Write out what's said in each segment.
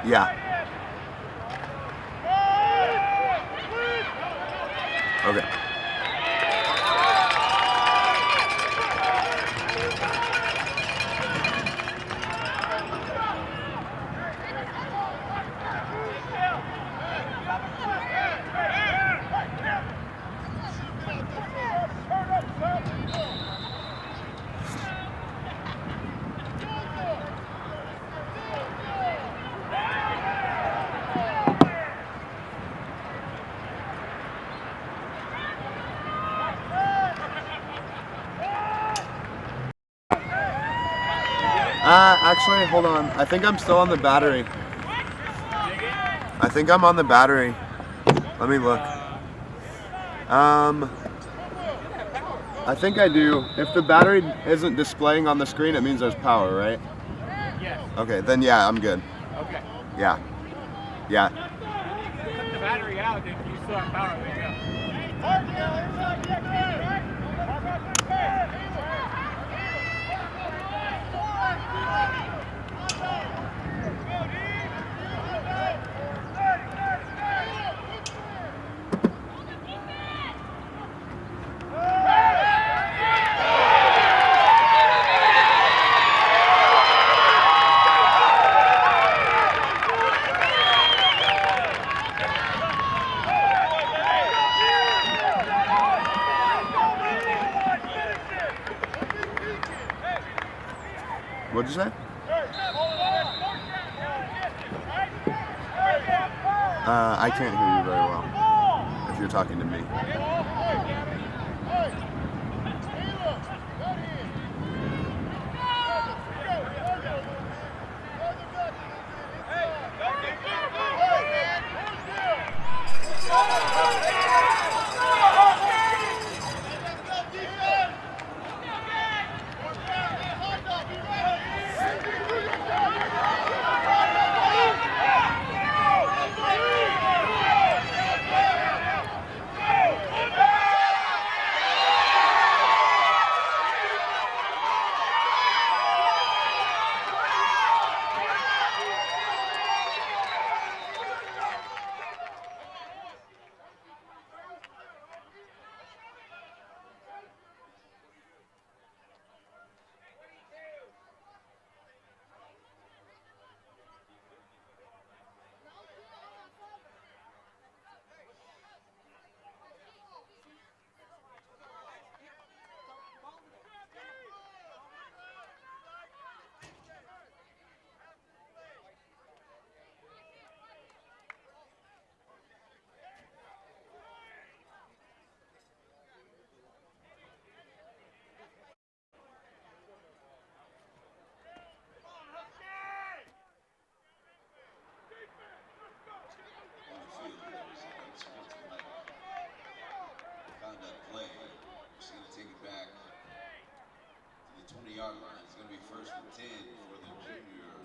Yeah. Okay. Actually, hold on. I think I'm still on the battery. I think I'm on the battery. Let me look. I think I do. If the battery isn't displaying on the screen, it means there's power, right? Yes. Okay, then yeah, I'm good. Okay. Yeah. Yeah. Cut the battery out, then you still have power. There you go. What'd you say? I can't hear you very well if you're talking to me. Play. She's going to take it back to the 20-yard line. It's going to be 1st and 10 for the junior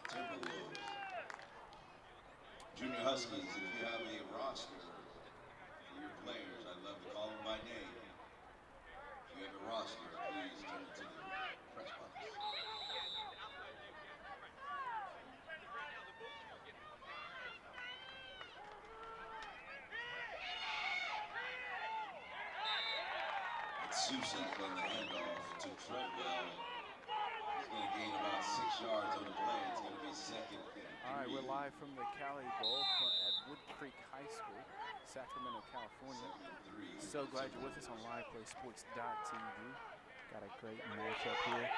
Timberwolves. Junior Huskies, if you have a roster for your players, I'd love to call them by name. If you have a roster, please turn it to the press box. Susak on the handoff to Treadwell. He's going to gain about 6 yards on the play. It's going to be 2nd and 3. All right, we're live from the CaliBowl at Woodcreek High School, Sacramento, California. So glad you're with us on liveplaysports.tv. Got a great matchup here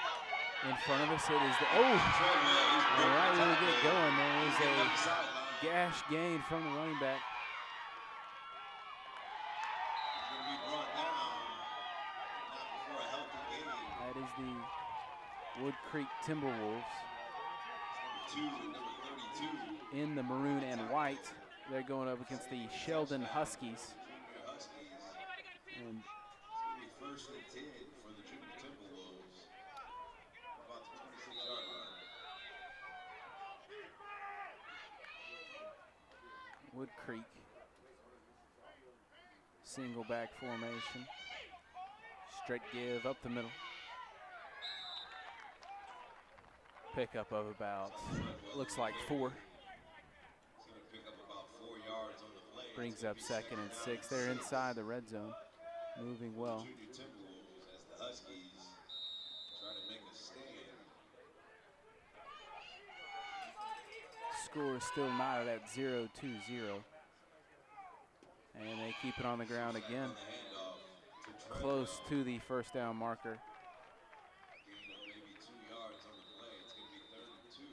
in front of us. It is the all right, we'll get going. There is a gash gain from the running back. That is the Woodcreek Timberwolves in the maroon and white. They're going up against the Sheldon Huskies. And 1st and 10 for the junior Timberwolves. About the 26-yard line. Woodcreek, single back formation. Straight give up the middle. Pickup of about, looks like 4. He's going to pick up about 4 yards on the play. Brings up 2nd and 6. They're inside the red zone, moving well. Junior Timberwolves as the Huskies try to make a stand. Score is still knotted at 0-2-0. And they keep it on the ground again, close to the first down marker. Gain of maybe 2 yards on the play. It's going to be 3rd and 2.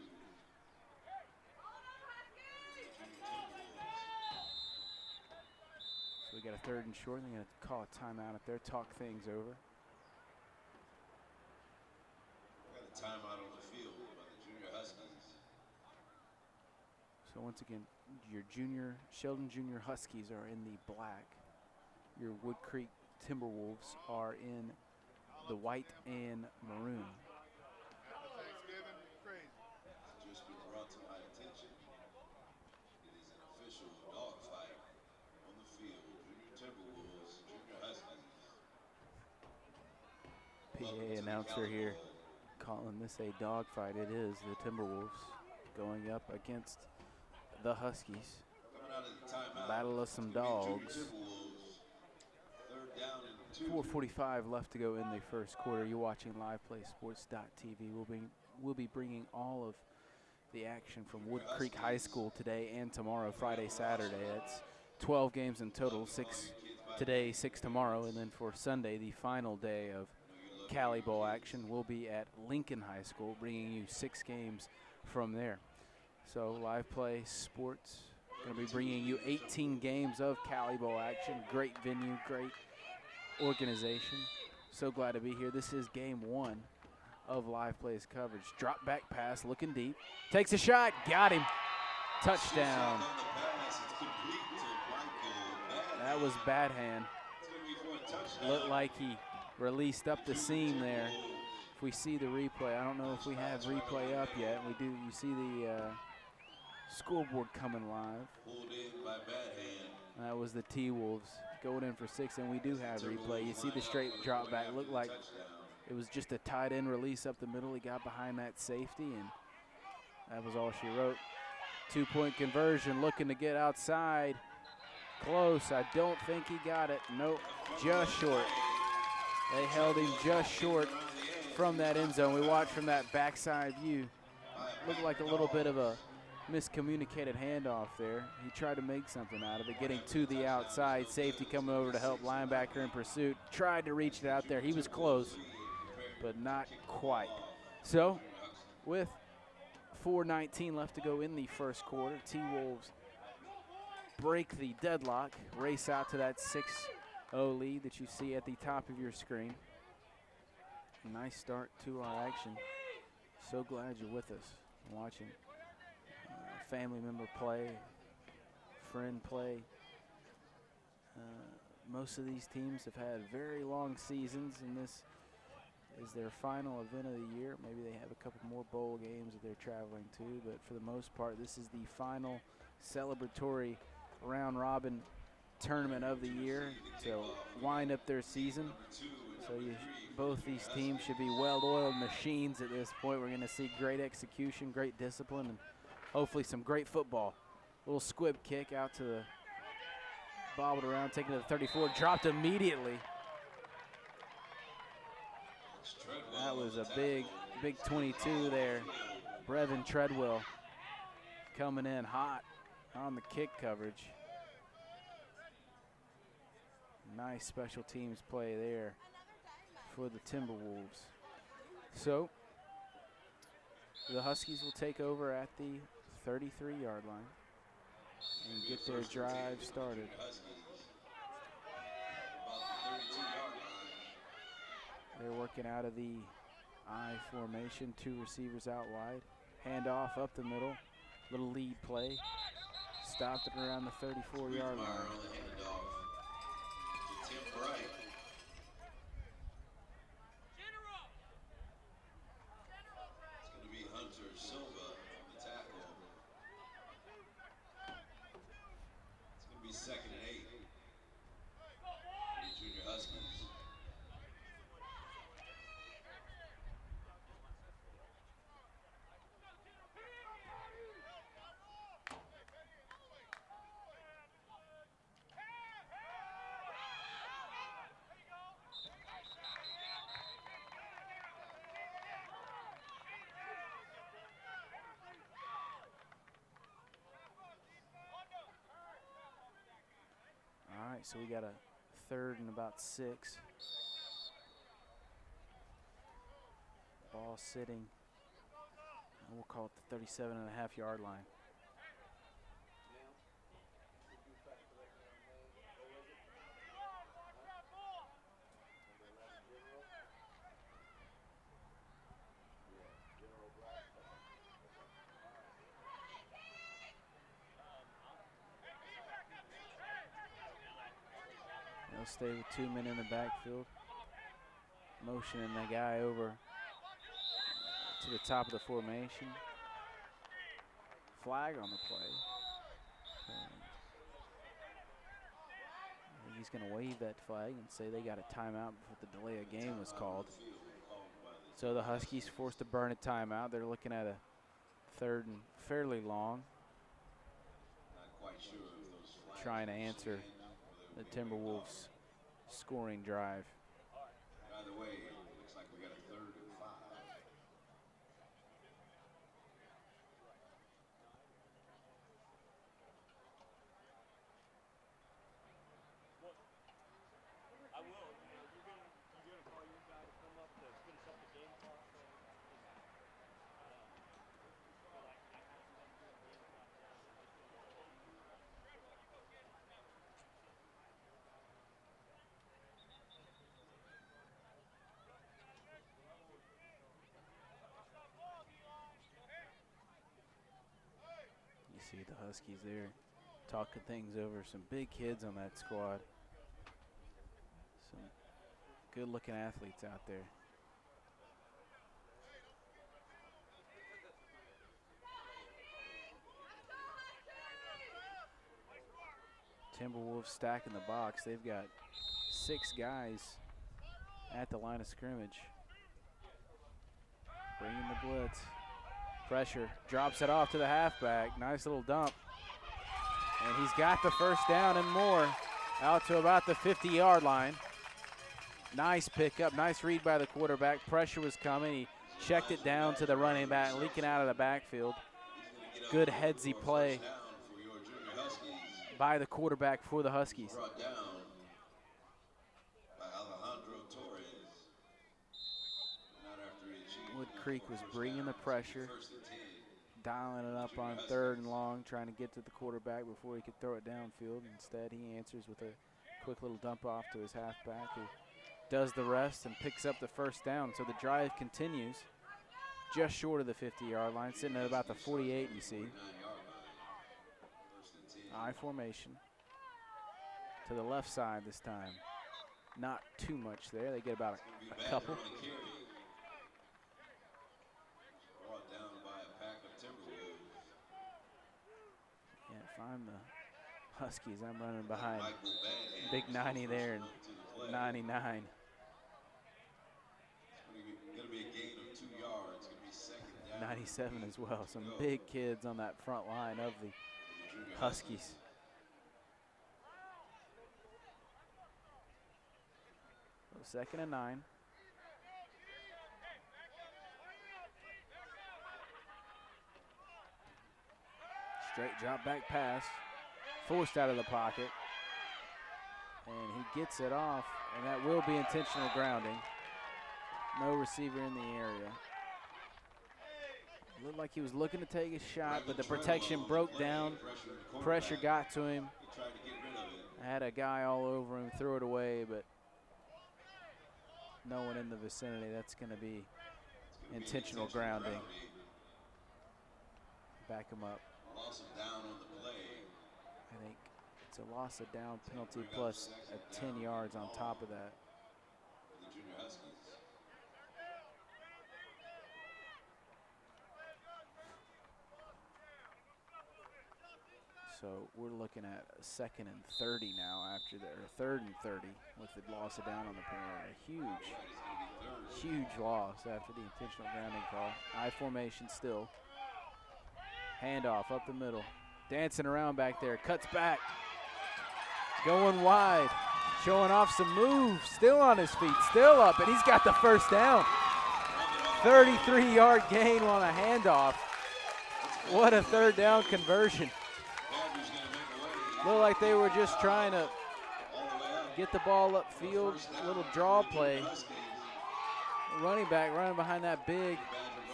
So we got a 3rd and short. They're going to call a timeout up there, talk things over. Got a timeout on the field by the Junior Huskies. So once again, your Sheldon Junior Huskies are in the black. Your Woodcreek Timberwolves are in the white and maroon. Just been brought to my attention. It is an official dogfight on the field. Junior Timberwolves, Junior Huskies. PA announcer here calling this a dogfight. It is the Timberwolves going up against the Huskies. Coming out of the timeout. Battle of some dogs. 3rd down and 2. 4:45 left to go in the first quarter. You're watching LivePlaySports.tv. We'll be bringing all of the action from Woodcreek High School today and tomorrow, Friday, Saturday. It's 12 games in total, 6 today, 6 tomorrow, and then for Sunday, the final day of CaliBowl action, we'll be at Lincoln High School, bringing you 6 games from there. So Live Play Sports going to be bringing you 18 games of CaliBowl action. Great venue, great organization. So glad to be here. This is game 1 of Live Play's coverage. Drop back pass, looking deep. Takes a shot, got him. Touchdown. That was bad hand. Looked like he released up the seam there. If we see the replay, I don't know if we have replay up yet. We do. You see the scoreboard coming live. That was the T-Wolves going in for 6, and we do have replay. You see the straight drop back. Looked like it was just a tight end release up the middle. He got behind that safety, and that was all she wrote. 2-point conversion, looking to get outside. Close. I don't think he got it. Nope, just short. They held him just short from that end zone. We watched from that backside view. Looked like a little bit of a miscommunicated handoff there. He tried to make something out of it, getting to the outside. Safety coming over to help, linebacker in pursuit. Tried to reach it out there. He was close, but not quite. So, with 4:19 left to go in the first quarter, T-Wolves break the deadlock, race out to that 6-0 lead that you see at the top of your screen. Nice start to our action. So glad you're with us watching. Family member play, friend play. Most of these teams have had very long seasons, and this is their final event of the year. Maybe they have a couple more bowl games that they're traveling to, but for the most part, this is the final celebratory round-robin tournament of the year to wind up their season. So both these teams should be well-oiled machines at this point. We're going to see great execution, great discipline, and hopefully some great football. Little squib kick out to the, bobbled around, taken to the 34, dropped immediately. That was a big 22 there. Brevin Treadwell coming in hot on the kick coverage. Nice special teams play there for the Timberwolves. So the Huskies will take over at the 33-yard line and get their drive started. They're working out of the I formation, 2 receivers out wide. Handoff up the middle, little lead play. Stopped it around the 34-yard line. Second and 8. The Junior Huskies. right, so we got a 3rd and about 6. Ball sitting, and we'll call it the 37.5-yard line. They'll stay with 2 men in the backfield, motioning the guy over to the top of the formation. Flag on the play. I think he's going to wave that flag and say they got a timeout before the delay of game was called. So the Huskies forced to burn a timeout. They're looking at a 3rd and fairly long, trying to answer the Timberwolves' scoring drive. By the way, it looks like we got a 3rd and 5. I will. You're gonna call your guy to come up to finish up the game clock. You see the Huskies there talking things over. Some big kids on that squad. Some good-looking athletes out there. Timberwolves stacking the box. They've got 6 guys at the line of scrimmage. Bringing the blitz. Pressure, drops it off to the halfback. Nice little dump. And he's got the 1st down and more, out to about the 50-yard line. Nice pickup, nice read by the quarterback. Pressure was coming. He checked it down to the running back, leaking out of the backfield. Good headsy play by the quarterback for the Huskies. Woodcreek was bringing the pressure, dialing it up on 3rd and long, trying to get to the quarterback before he could throw it downfield. Instead, he answers with a quick little dump off to his halfback, who does the rest and picks up the 1st down. So the drive continues just short of the 50-yard line, sitting at about the 48, you see. I formation to the left side this time. Not too much there. They get about a couple. Yeah, if I'm the Huskies, I'm running behind big 90 there and 99. Gonna be a gain of 2 yards. Gonna be 2nd down. 97 as well. Some big kids on that front line of the Huskies. So 2nd and 9. Straight drop back pass, forced out of the pocket. And he gets it off, and that will be intentional grounding. No receiver in the area. Looked like he was looking to take a shot, but the protection broke down. Pressure got to him. Had a guy all over him, threw it away, but no one in the vicinity. That's going to be intentional grounding. Back him up. Loss of down on the play. I think it's a loss of down penalty plus 10 yards on top of that. The Junior Huskies. So we're looking at a 2nd and 30 now after their 3rd and 30 with the loss of down on the penalty. A huge loss after the intentional grounding call. I formation still. Handoff up the middle. Dancing around back there. Cuts back. Going wide. Showing off some moves. Still on his feet. Still up. And he's got the 1st down. 33-yard gain on a handoff. What a 3rd down conversion. Looked like they were just trying to get the ball upfield, little draw play. Running back running behind that big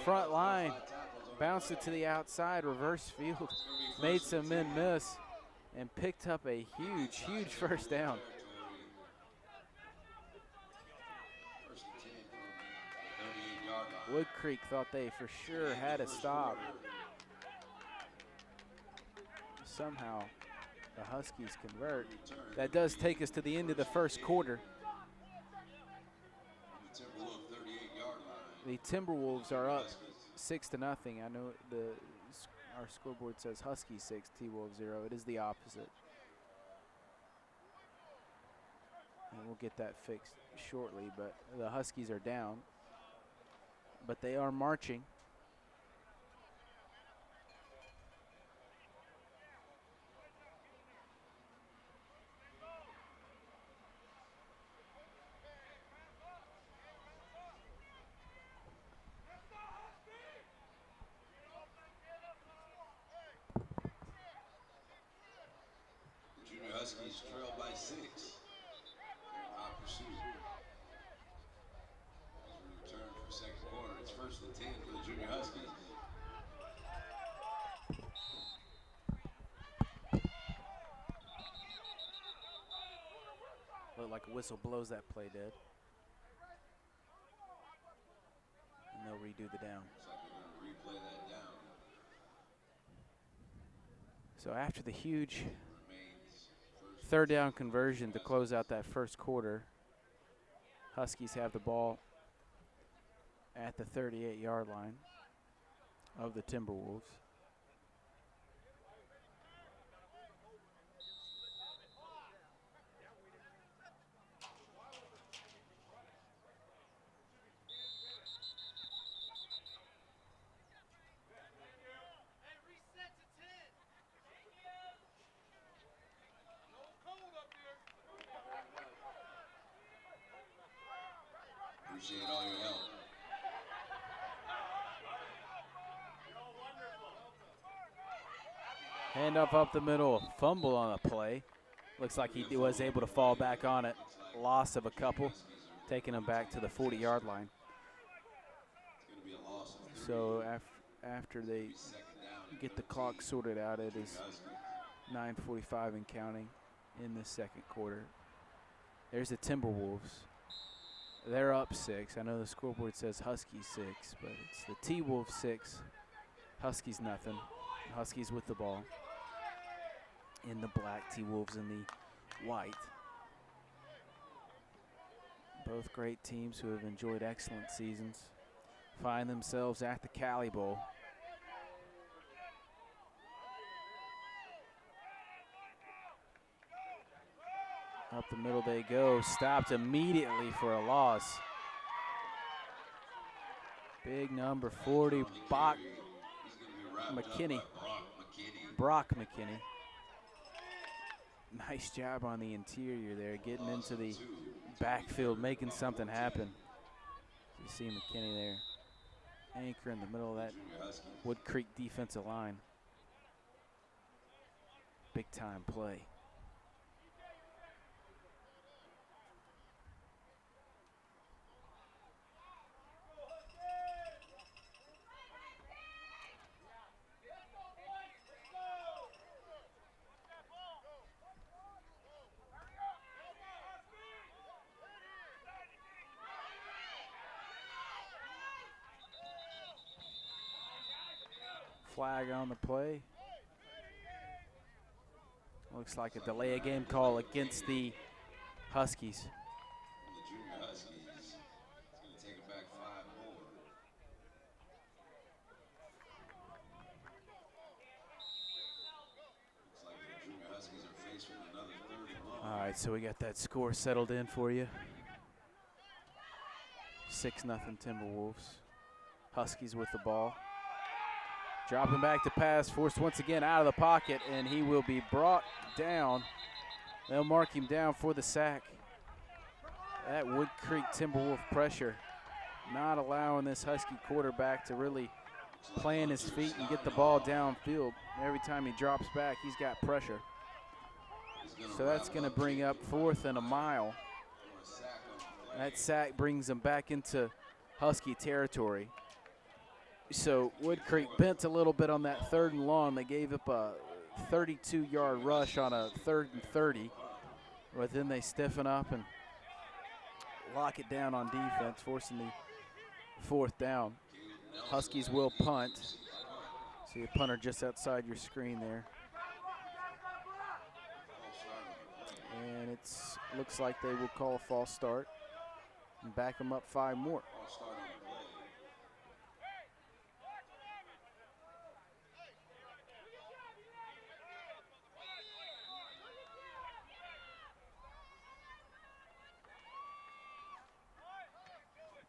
front line, bounced it to the outside, reverse field, made some men miss, and picked up a huge, huge first down. Woodcreek thought they for sure had a stop. Somehow the Huskies convert. That does take us to the end of the first quarter. The Timberwolves are up 6-0. I know our scoreboard says Huskies 6, T-Wolves 0. It is the opposite. And we'll get that fixed shortly, but the Huskies are down. But they are marching. Huskies trail by 6. Hot pursuit. As we return for second quarter, it's 1st and 10 for the Junior Huskies. Looked like a whistle blows that play dead. And they'll redo the down. Looks like they're going to replay that down. So after the huge third down conversion to close out that first quarter, Huskies have the ball at the 38-yard line of the Timberwolves. Appreciate all your help. Handoff up the middle, fumble on the play. Looks like he was able to fall back on it. Loss of a couple, taking him back to the 40-yard line. So after they get the clock sorted out, it is 9:45 and counting in the second quarter. There's the Timberwolves. They're up 6. I know the scoreboard says Huskies 6, but it's the T-Wolves 6, Huskies nothing. Huskies with the ball in the black, T-Wolves in the white. Both great teams who have enjoyed excellent seasons find themselves at the CaliBowl. Up the middle they go, stopped immediately for a loss. Big number 40, Brock McKinney. Nice job on the interior there, getting into the backfield, making something happen. You see McKinney there, anchor in the middle of that Woodcreek defensive line. Big time play. Flag on the play. Looks like a delay of game call against the Huskies. The Junior Huskies. It's going to take them back 5 more. Looks like the Junior Huskies are faced with another 3rd and long. All right, so we got that score settled in for you. 6-0 Timberwolves. Huskies with the ball. Dropping back to pass, forced once again out of the pocket, and he will be brought down. They'll mark him down for the sack. That Woodcreek Timberwolf pressure, not allowing this Husky quarterback to really plant his feet and get the ball downfield. Every time he drops back, he's got pressure. So that's going to bring up 4th and a mile. That sack brings them back into Husky territory. So Woodcreek bent a little bit on that 3rd and long. They gave up a 32-yard rush on a 3rd and 30. But then they stiffen up and lock it down on defense, forcing the 4th down. Huskies will punt. See a punter just outside your screen there. And it looks like they will call a false start and back them up 5 more.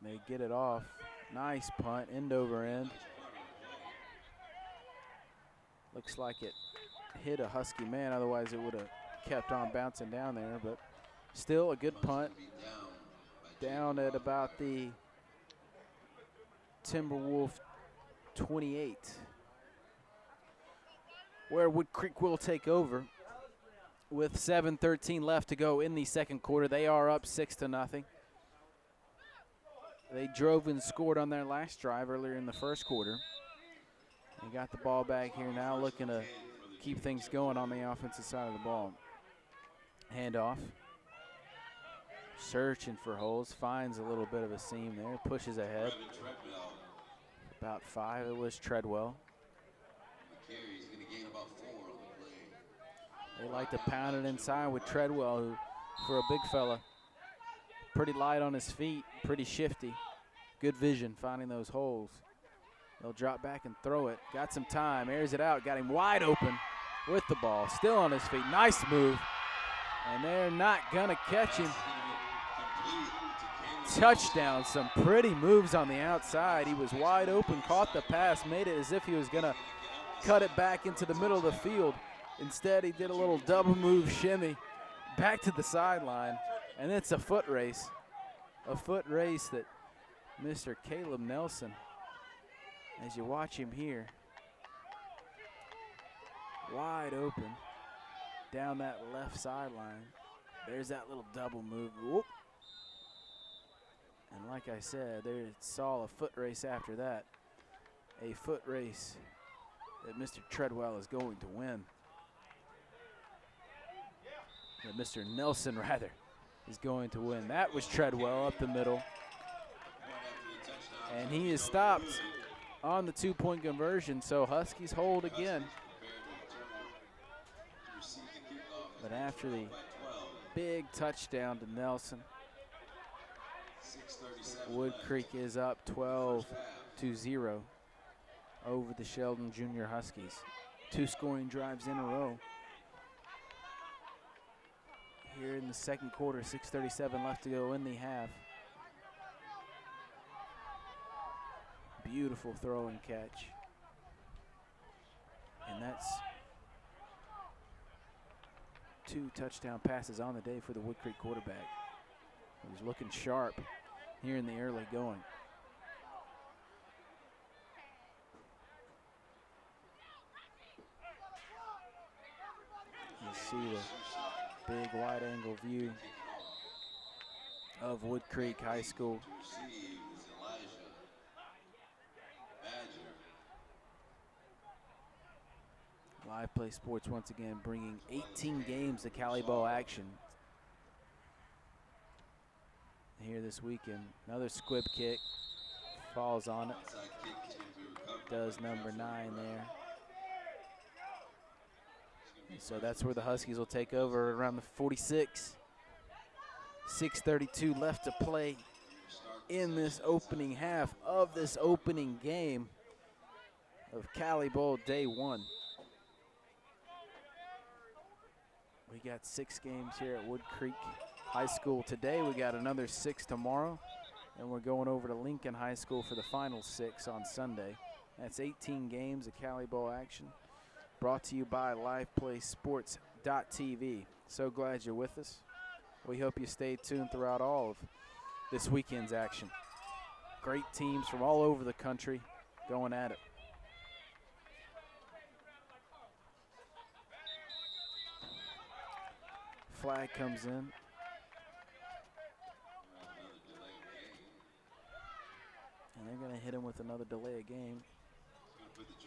They get it off. Nice punt, end over end. Looks like it hit a Husky man, otherwise it would have kept on bouncing down there, but still a good punt. Down at about the Timberwolf 28, where Woodcreek will take over with 7:13 left to go in the second quarter. They are up 6-0. They drove and scored on their last drive earlier in the first quarter. They got the ball back here now, looking to keep things going on the offensive side of the ball. Handoff. Searching for holes, finds a little bit of a seam there, pushes ahead. About 5, it was Treadwell. They like to pound it inside with Treadwell, who, for a big fella, pretty light on his feet, pretty shifty. Good vision finding those holes. They'll drop back and throw it. Got some time, airs it out, got him wide open with the ball, still on his feet. Nice move. And they're not gonna catch him. Touchdown, some pretty moves on the outside. He was wide open, caught the pass, made it as if he was gonna cut it back into the middle of the field. Instead, he did a little double move shimmy back to the sideline, and it's a foot race. A foot race that Mr. Caleb Nelson, as you watch him here, wide open down that left sideline. There's that little double move. Whoop. And like I said, there saw a foot race after that. A foot race that Mr. Treadwell is going to win. That Mr. Nelson, rather, is going to win. That was Treadwell up the middle. And he is stopped on the 2-point conversion, so Huskies hold again. But after the big touchdown to Nelson, Woodcreek is up 12-0 over the Sheldon Junior Huskies. 2 scoring drives in a row. Here in the second quarter, 6:37 left to go in the half. Beautiful throw and catch. And that's 2 touchdown passes on the day for the Woodcreek quarterback. He's looking sharp here in the early going. You see the big wide angle view of Woodcreek High School. Live Play Sports once again bringing 18 games to CaliBowl action here this weekend. Another squib kick, falls on it. Does number 9 there. And so that's where the Huskies will take over around the 46. 6:32 left to play in this opening half of this opening game of CaliBowl Day 1. We got 6 games here at Woodcreek High School today. We got another 6 tomorrow, and we're going over to Lincoln High School for the final 6 on Sunday. That's 18 games of CaliBowl action, brought to you by LivePlaySports.tv. So glad you're with us. We hope you stay tuned throughout all of this weekend's action. Great teams from all over the country going at it. flag comes in. And they're going to hit him with another delay of game.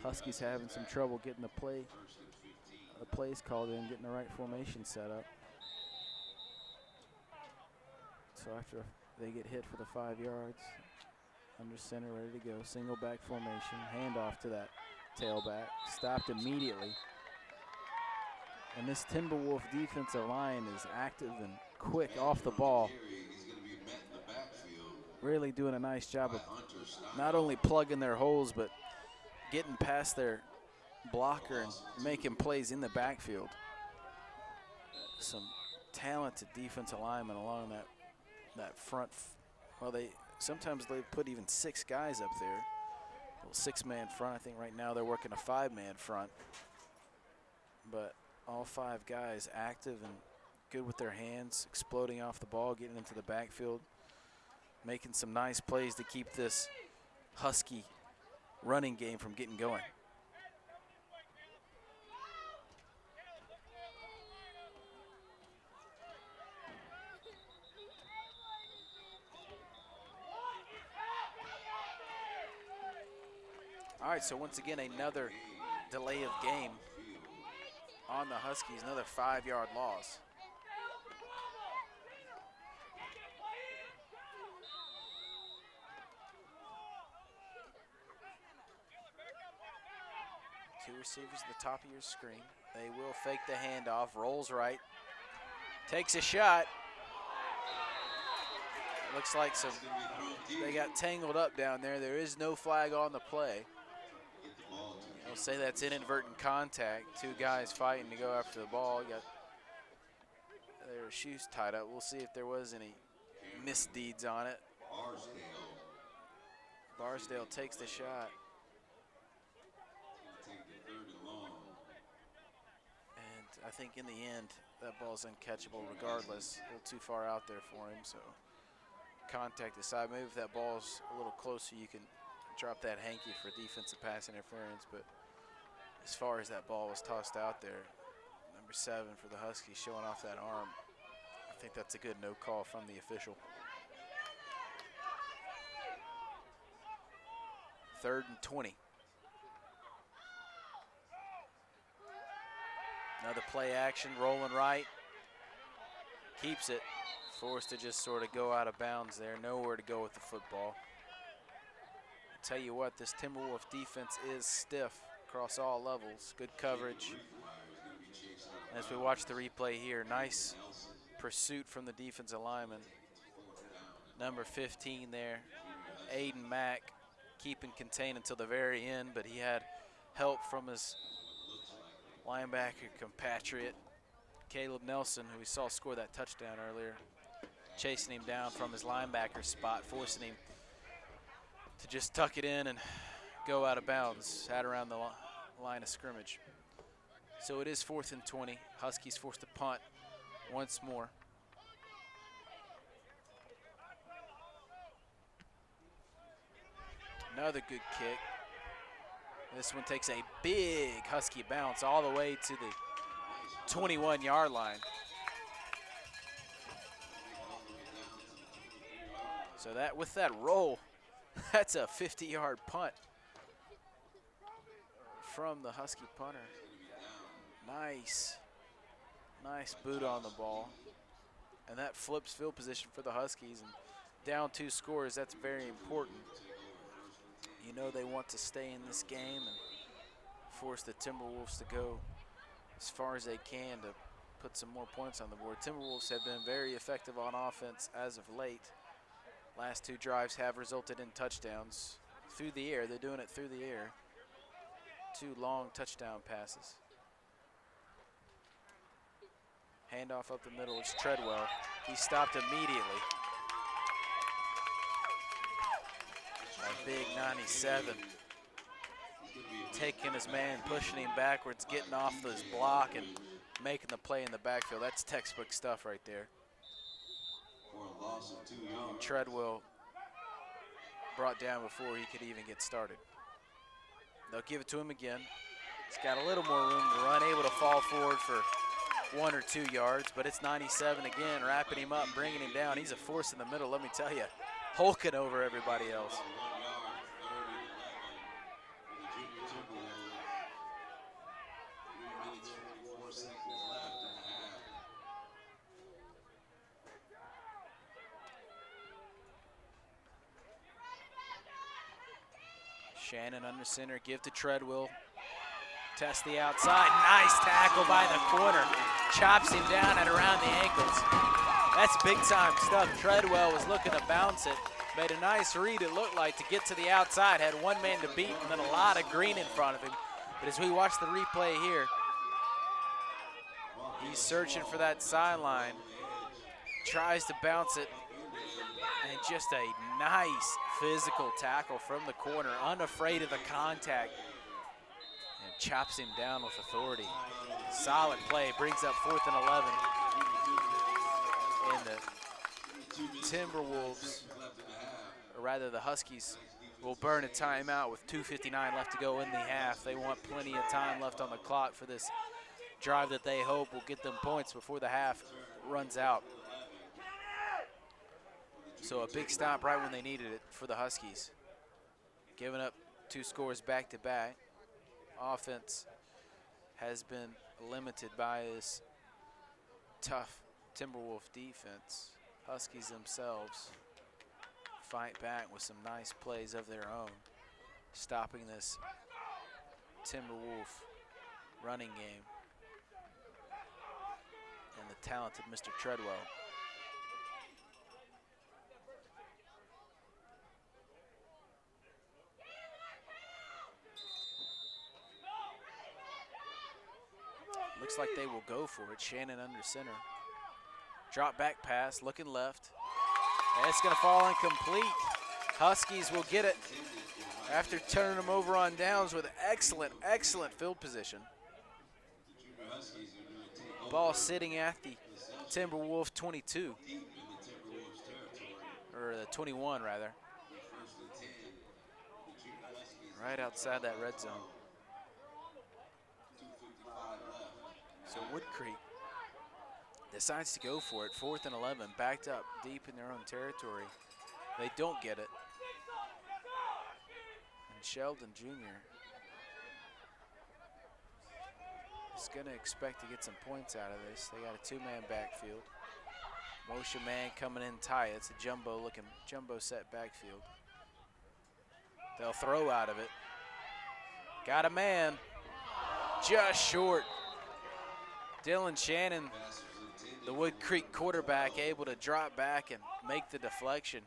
Huskies having some trouble getting the plays called in, getting the right formation set up. So after they get hit for the 5 yards, under center, ready to go. Single back formation, handoff to that tailback. Stopped immediately. And this Timberwolf defensive line is active and quick off the ball. Really doing a nice job of not only plugging their holes, but getting past their blocker and making plays in the backfield. Some talented defensive linemen along that front. Well, sometimes they put even 6 guys up there. Well, 6-man front. I think right now they're working a 5-man front. But all 5 guys active and good with their hands, exploding off the ball, getting into the backfield, making some nice plays to keep this Husky running game from getting going. All right, so once again, another delay of game on the Huskies, another 5-yard loss. Two receivers at the top of your screen. They will fake the handoff, rolls right, takes a shot. It looks like they got tangled up down there. There is no flag on the play. I'll say that's inadvertent contact. 2 guys fighting to go after the ball. Got their shoes tied up. We'll see if there was any misdeeds on it. Barsdale takes the shot. And I think in the end, that ball's uncatchable regardless. A little too far out there for him, so contact aside. Maybe if that ball's a little closer, you can drop that hanky for defensive pass interference, but as far as that ball was tossed out there, number 7 for the Huskies showing off that arm, I think that's a good no call from the official. 3rd and 20. Another play action, rolling right, keeps it, forced to just sort of go out of bounds there, nowhere to go with the football. Tell you what, this Timberwolf defense is stiff across all levels. Good coverage. As we watch the replay here, nice pursuit from the defensive lineman. Number 15 there, Aiden Mack, keeping contained until the very end, but he had help from his linebacker compatriot, Caleb Nelson, who we saw score that touchdown earlier, chasing him down from his linebacker spot, forcing him to just tuck it in and go out of bounds, out around the line of scrimmage. So it is 4th and 20. Huskies forced to punt once more. Another good kick. This one takes a big Husky bounce all the way to the 21-yard line. So that with that roll, that's a 50-yard punt from the Husky punter. Nice boot on the ball. And that flips field position for the Huskies. And down 2 scores, that's very important. You know they want to stay in this game and force the Timberwolves to go as far as they can to put some more points on the board. Timberwolves have been very effective on offense as of late. Last 2 drives have resulted in touchdowns through the air. They're doing it through the air. 2 long touchdown passes. Handoff up the middle, it's Treadwell. He stopped immediately. A big 97. Taking his man, pushing him backwards, getting off his block and making the play in the backfield. That's textbook stuff right there. And Treadwell brought down before he could even get started. They'll give it to him again. He's got a little more room to run, able to fall forward for 1 or 2 yards, but it's 97 again, wrapping him up, bringing him down. He's a force in the middle, let me tell you, hulking over everybody else. 1 yard, 3rd and 11 for the junior Timberwolves. 3 minutes, 44 seconds left in the half. Shannon under center, give to Treadwell. Test the outside, nice tackle by the corner. Chops him down at around the ankles. That's big time stuff. Treadwell was looking to bounce it. Made a nice read, it looked like, to get to the outside. Had one man to beat and then a lot of green in front of him. But as we watch the replay here, he's searching for that sideline. Tries to bounce it. And just a nice physical tackle from the corner, unafraid of the contact. And chops him down with authority. Solid play, brings up 4th and 11. And the Timberwolves, or rather the Huskies, will burn a timeout with 2:59 left to go in the half. They want plenty of time left on the clock for this drive that they hope will get them points before the half runs out. So a big stop right when they needed it for the Huskies. Giving up 2 scores back-to-back. Offense has been limited by this tough Timberwolf defense. Huskies themselves fight back with some nice plays of their own, stopping this Timberwolf running game and the talented Mr. Treadwell. Looks like they will go for it. Shannon under center. Drop back pass, looking left. And it's gonna fall incomplete. Huskies will get it after turning them over on downs with excellent, excellent field position. Ball sitting at the Timberwolf 22. Or the 21 rather. Right outside that red zone. So Woodcreek decides to go for it. 4th and 11, backed up deep in their own territory. They don't get it. And Sheldon Jr. is going to expect to get some points out of this. They got a 2-man backfield. Motion man coming in tight. It's a jumbo set backfield. They'll throw out of it. Got a man. Just short. Dylan Shannon, the Woodcreek quarterback, able to drop back and make the deflection.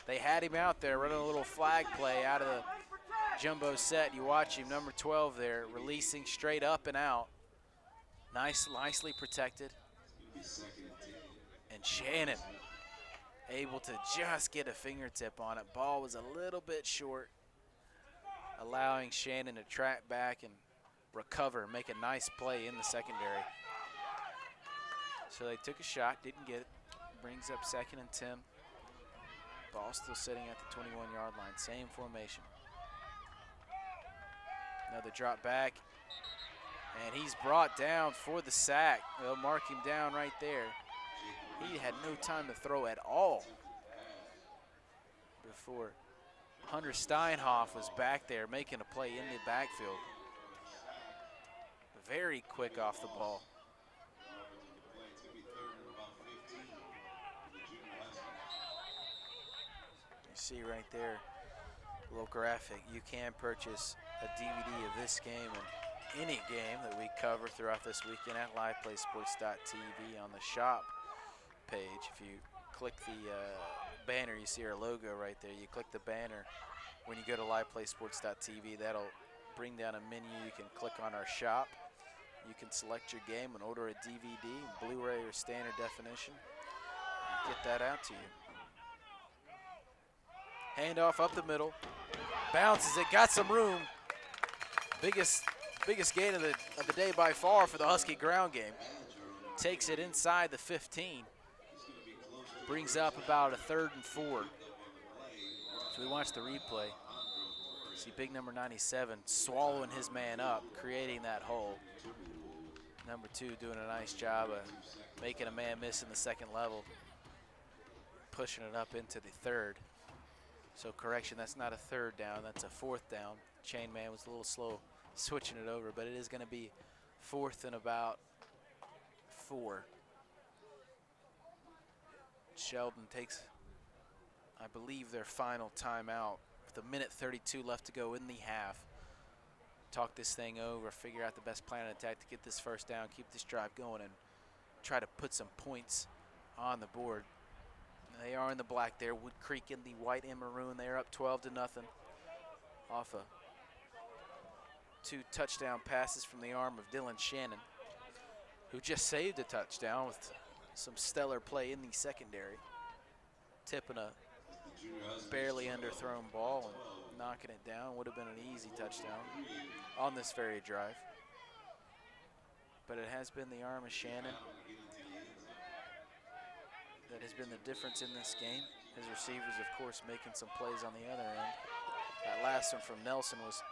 They had him out there running a little flag play out of the jumbo set. You watch him, number 12 there, releasing straight up and out. Nicely protected. And Shannon able to just get a fingertip on it. Ball was a little bit short, allowing Shannon to track back and recover, make a nice play in the secondary. So they took a shot, didn't get it. Brings up 2nd and 10. Ball still sitting at the 21-yard line, same formation. Another drop back, and he's brought down for the sack. They'll mark him down right there. He had no time to throw at all before Hunter Steinhoff was back there making a play in the backfield. Very quick off the ball. You see right there, a little graphic. You can purchase a DVD of this game and any game that we cover throughout this weekend at liveplaysports.tv on the shop page. If you click the banner, you see our logo right there. You click the banner when you go to liveplaysports.tv. That'll bring down a menu. You can click on our shop. You can select your game and order a DVD, Blu-ray or standard definition. Get that out to you. Handoff up the middle. Bounces it, got some room. Biggest gain of the day by far for the Husky ground game. Takes it inside the 15. Brings up about a 3rd and 4. So we watch the replay. See big number 97 swallowing his man up, creating that hole. Number 2 doing a nice job of making a man miss in the second level, pushing it up into the third. So correction, that's not a third down, that's a fourth down. Chain man was a little slow switching it over, but it is going to be 4th and about 4. Sheldon takes, I believe, their final timeout with 1:32 left to go in the half. Talk this thing over, figure out the best plan of attack to get this first down, keep this drive going, and try to put some points on the board. They are in the black there. Woodcreek in the white and maroon. They are up 12-0 off of 2 touchdown passes from the arm of Dylan Shannon, who just saved a touchdown with some stellar play in the secondary, tipping a barely underthrown ball and knocking it down. Would have been an easy touchdown on this very drive. But it has been the arm of Shannon that has been the difference in this game. His receivers, of course, making some plays on the other end. That last one from Nelson was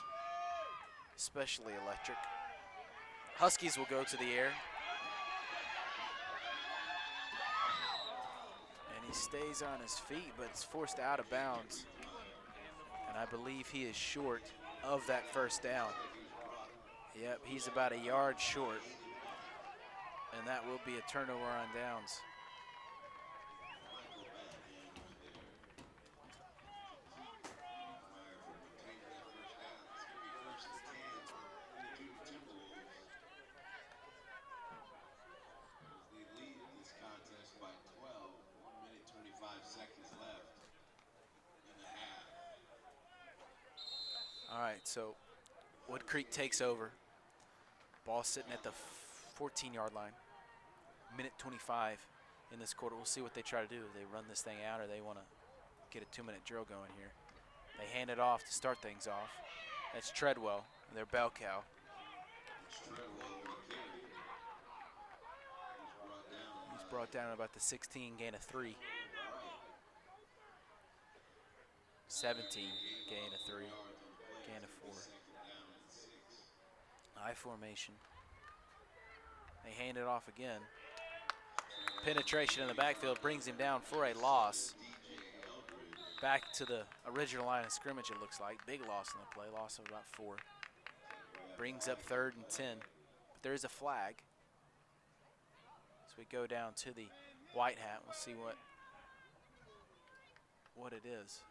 especially electric. Huskies will go to the air. And he stays on his feet, but it's forced out of bounds. And I believe he is short of that first down. Yep, he's about a yard short. And that will be a turnover on downs. All right, so Woodcreek takes over. Ball sitting at the 14-yard line. 1:25 in this quarter. We'll see what they try to do. They run this thing out or they want to get a 2-minute drill going here. They hand it off to start things off. That's Treadwell, their bell cow. He's brought down about the 16, gain of 3. 17, gain of 3. Gain of 4. I formation. They hand it off again. Penetration in the backfield brings him down for a loss. Back to the original line of scrimmage, it looks like. Big loss in the play, loss of about 4. Brings up 3rd and 10. But there is a flag. So we go down to the white hat. We'll see what it is.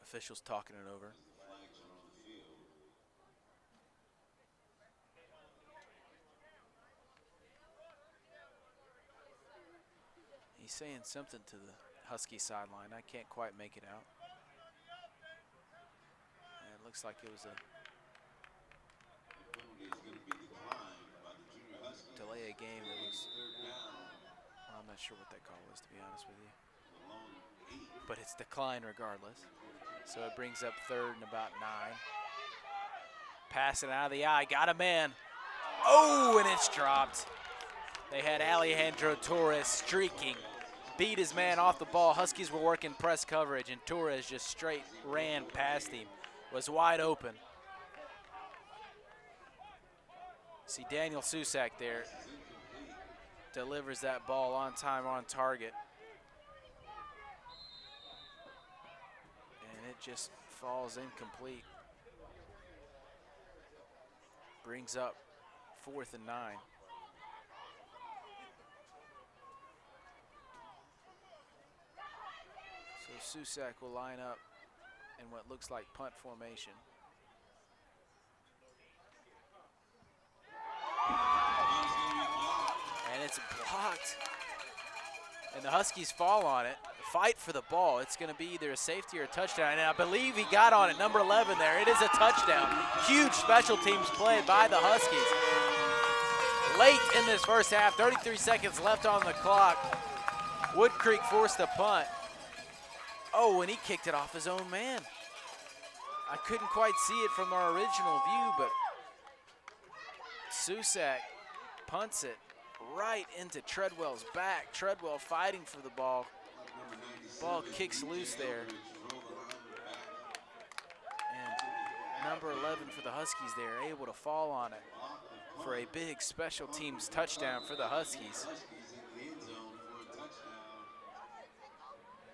Officials talking it over. He's saying something to the Husky sideline. I can't quite make it out. And it looks like it was a delay a game that was, I'm not sure what that call was, to be honest with you. But it's decline regardless. So it brings up 3rd and about 9. Passing out of the eye, got a man. Oh, and it's dropped. They had Alejandro Torres streaking, beat his man off the ball. Huskies were working press coverage, and Torres just straight ran past him. Was wide open. See Daniel Susak there. Delivers that ball on time, on target. And it just falls incomplete. Brings up 4th and 9. So Susak will line up in what looks like punt formation. And it's blocked. And the Huskies fall on it. Fight for the ball. It's going to be either a safety or a touchdown. And I believe he got on it, number 11 there. It is a touchdown. Huge special teams play by the Huskies. Late in this first half, 33 seconds left on the clock. Woodcreek forced a punt. Oh, and he kicked it off his own man. I couldn't quite see it from our original view, but Susak punts it right into Treadwell's back. Treadwell fighting for the ball. Ball kicks loose there. number 11 for the Huskies there, able to fall on it for a big special teams touchdown for the Huskies. Huskies in the end zone for a touchdown.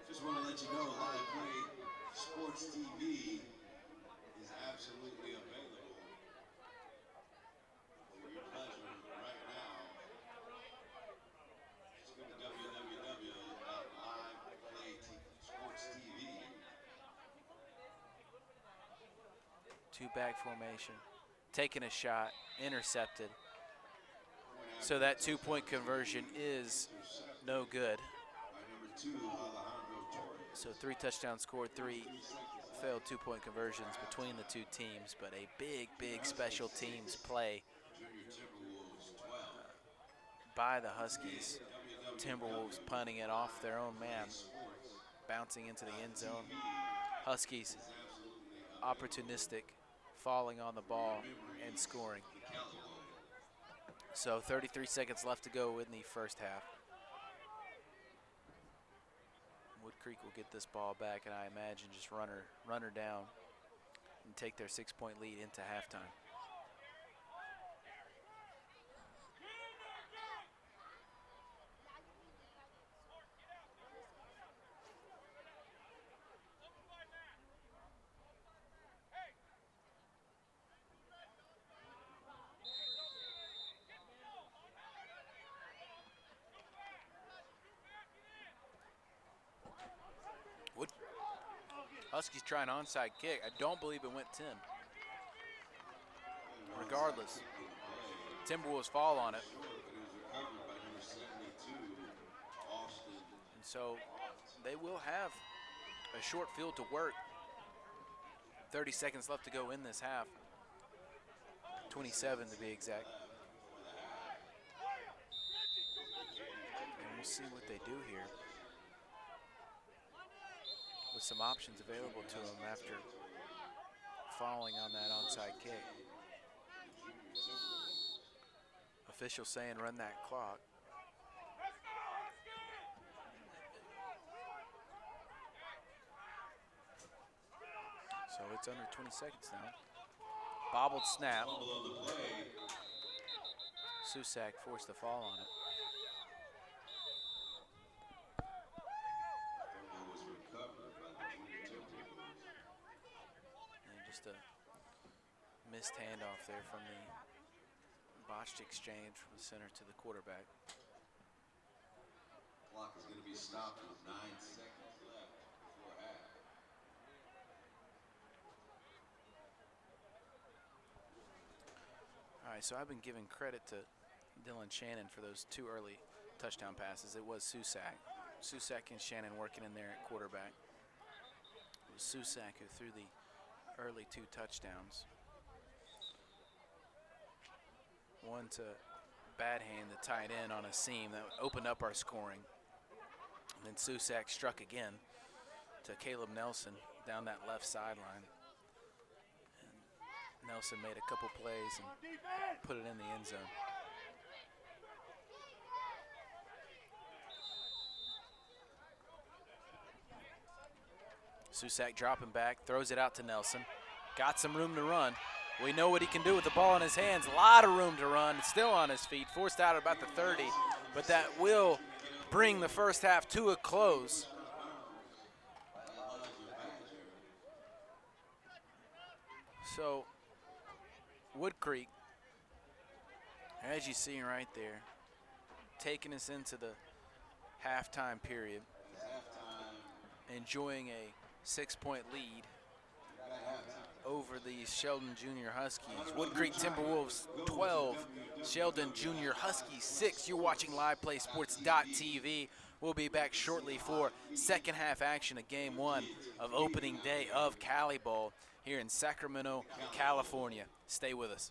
Just want to let you know, Live Play Sports TV is absolutely available for your pleasure right now. Just go to www.liveplaysportstv. Two-back formation, taking a shot, intercepted. So that two-point conversion is no good. So 3 touchdowns scored, 3 failed two-point conversions between the two teams, but a big, big special teams play by the Huskies. Timberwolves punting it off their own man, bouncing into the end zone. Huskies opportunistic, falling on the ball and scoring. So 33 seconds left to go in the first half. Woodcreek will get this ball back, and I imagine just run her down and take their 6-point lead into halftime. Huskies try an onside kick. I don't believe it went 10. Regardless, Timberwolves fall on it. And so they will have a short field to work. 30 seconds left to go in this half. 27 to be exact. And we'll see what they do here, with some options available to him after falling on that onside kick. Official saying run that clock. So it's under 20 seconds now. Bobbled snap. Susak forced the fall on it. A missed handoff there from the botched exchange from the center to the quarterback. Clock is going to be stopped with 9 seconds left before half. All right, so I've been giving credit to Dylan Shannon for those 2 early touchdown passes. It was Susak. Susak and Shannon working in there at quarterback. It was Susak who threw the early 2 touchdowns. One to bad hand the tight end on a seam that opened up our scoring. And then Susak struck again to Caleb Nelson down that left sideline. And Nelson made a couple plays and put it in the end zone. Susak dropping back, throws it out to Nelson. Got some room to run. We know what he can do with the ball in his hands. A lot of room to run. Still on his feet, forced out at about the 30. But that will bring the first half to a close. So Woodcreek, as you see right there, taking us into the halftime period, enjoying a 6-point lead over the Sheldon Junior Huskies. Woodcreek Timberwolves 12, Sheldon Junior Huskies 6. You're watching LivePlaySports.tv. We'll be back shortly for second half action of game 1 of opening day of CaliBowl here in Sacramento, California. Stay with us.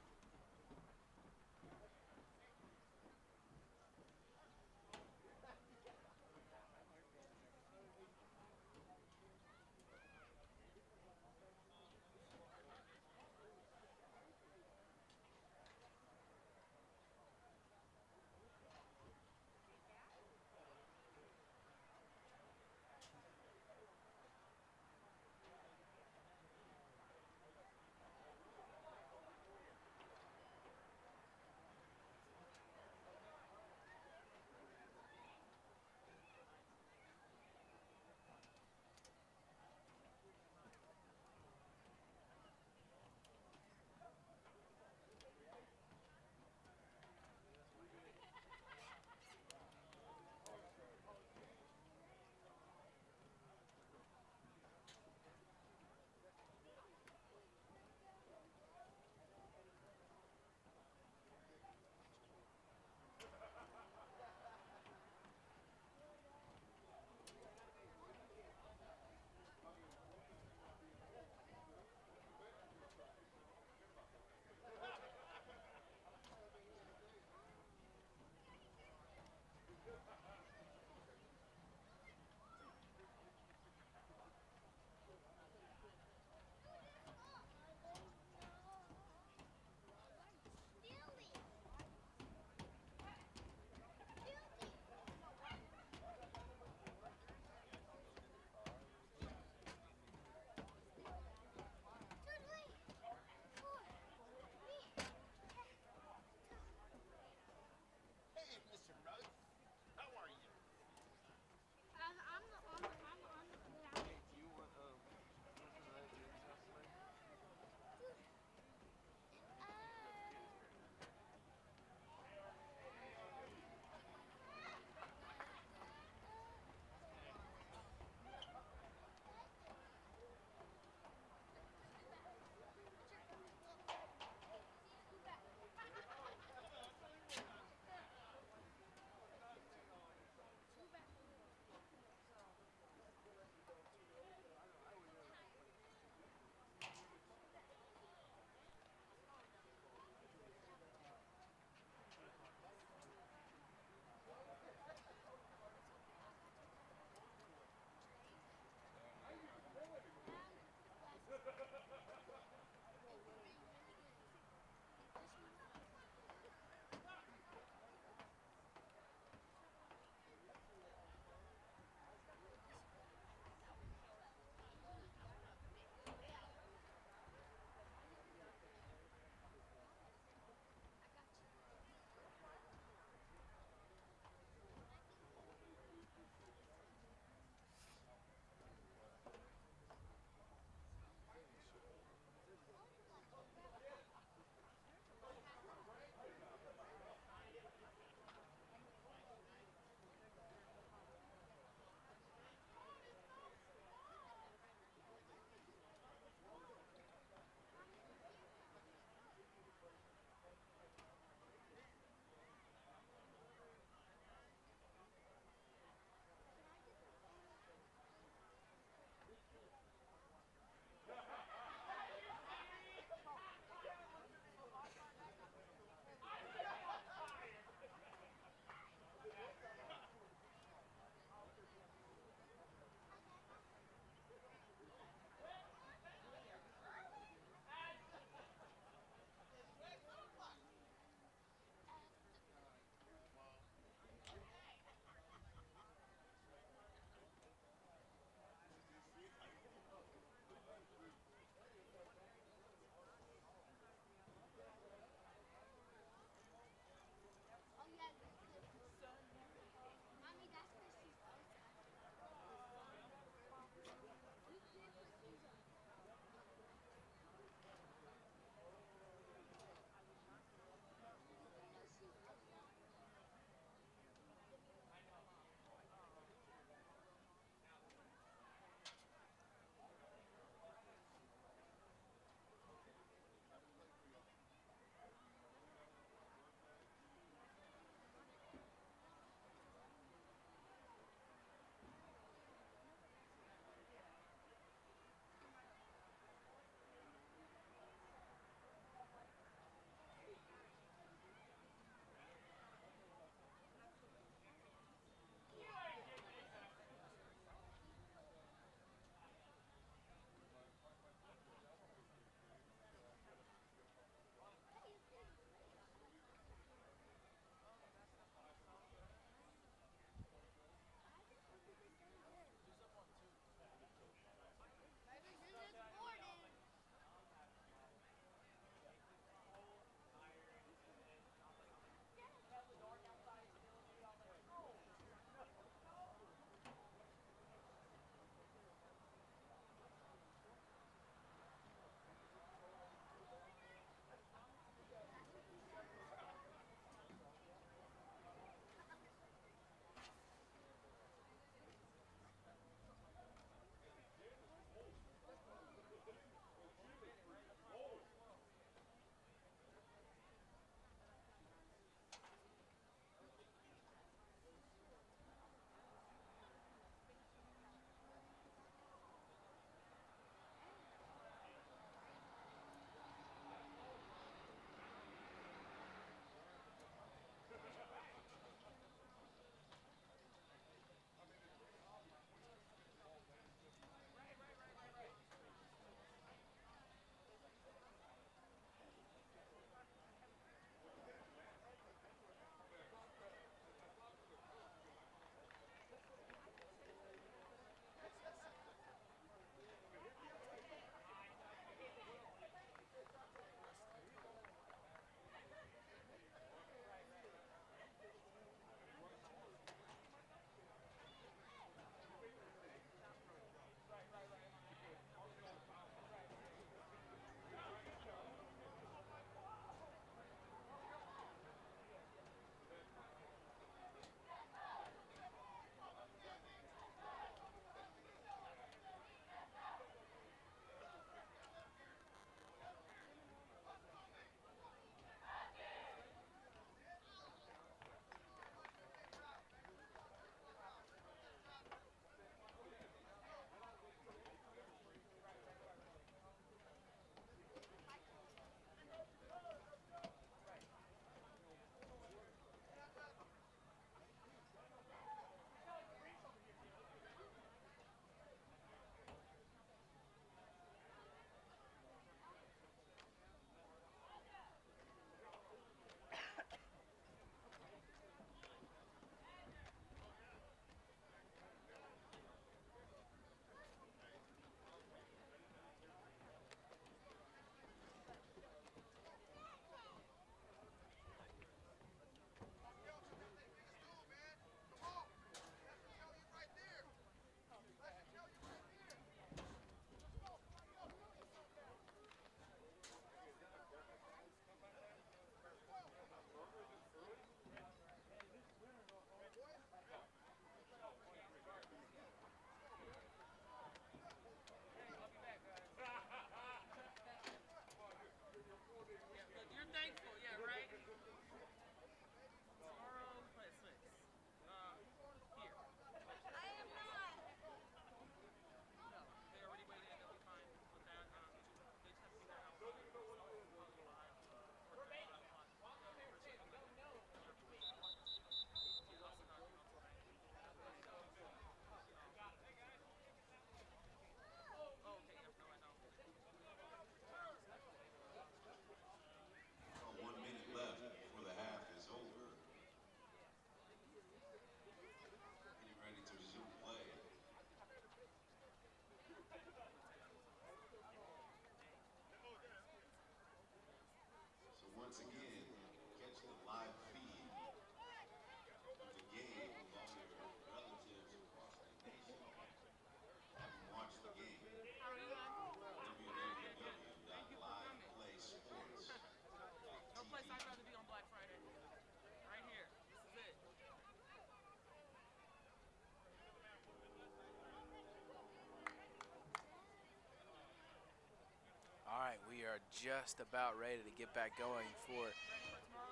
We are just about ready to get back going for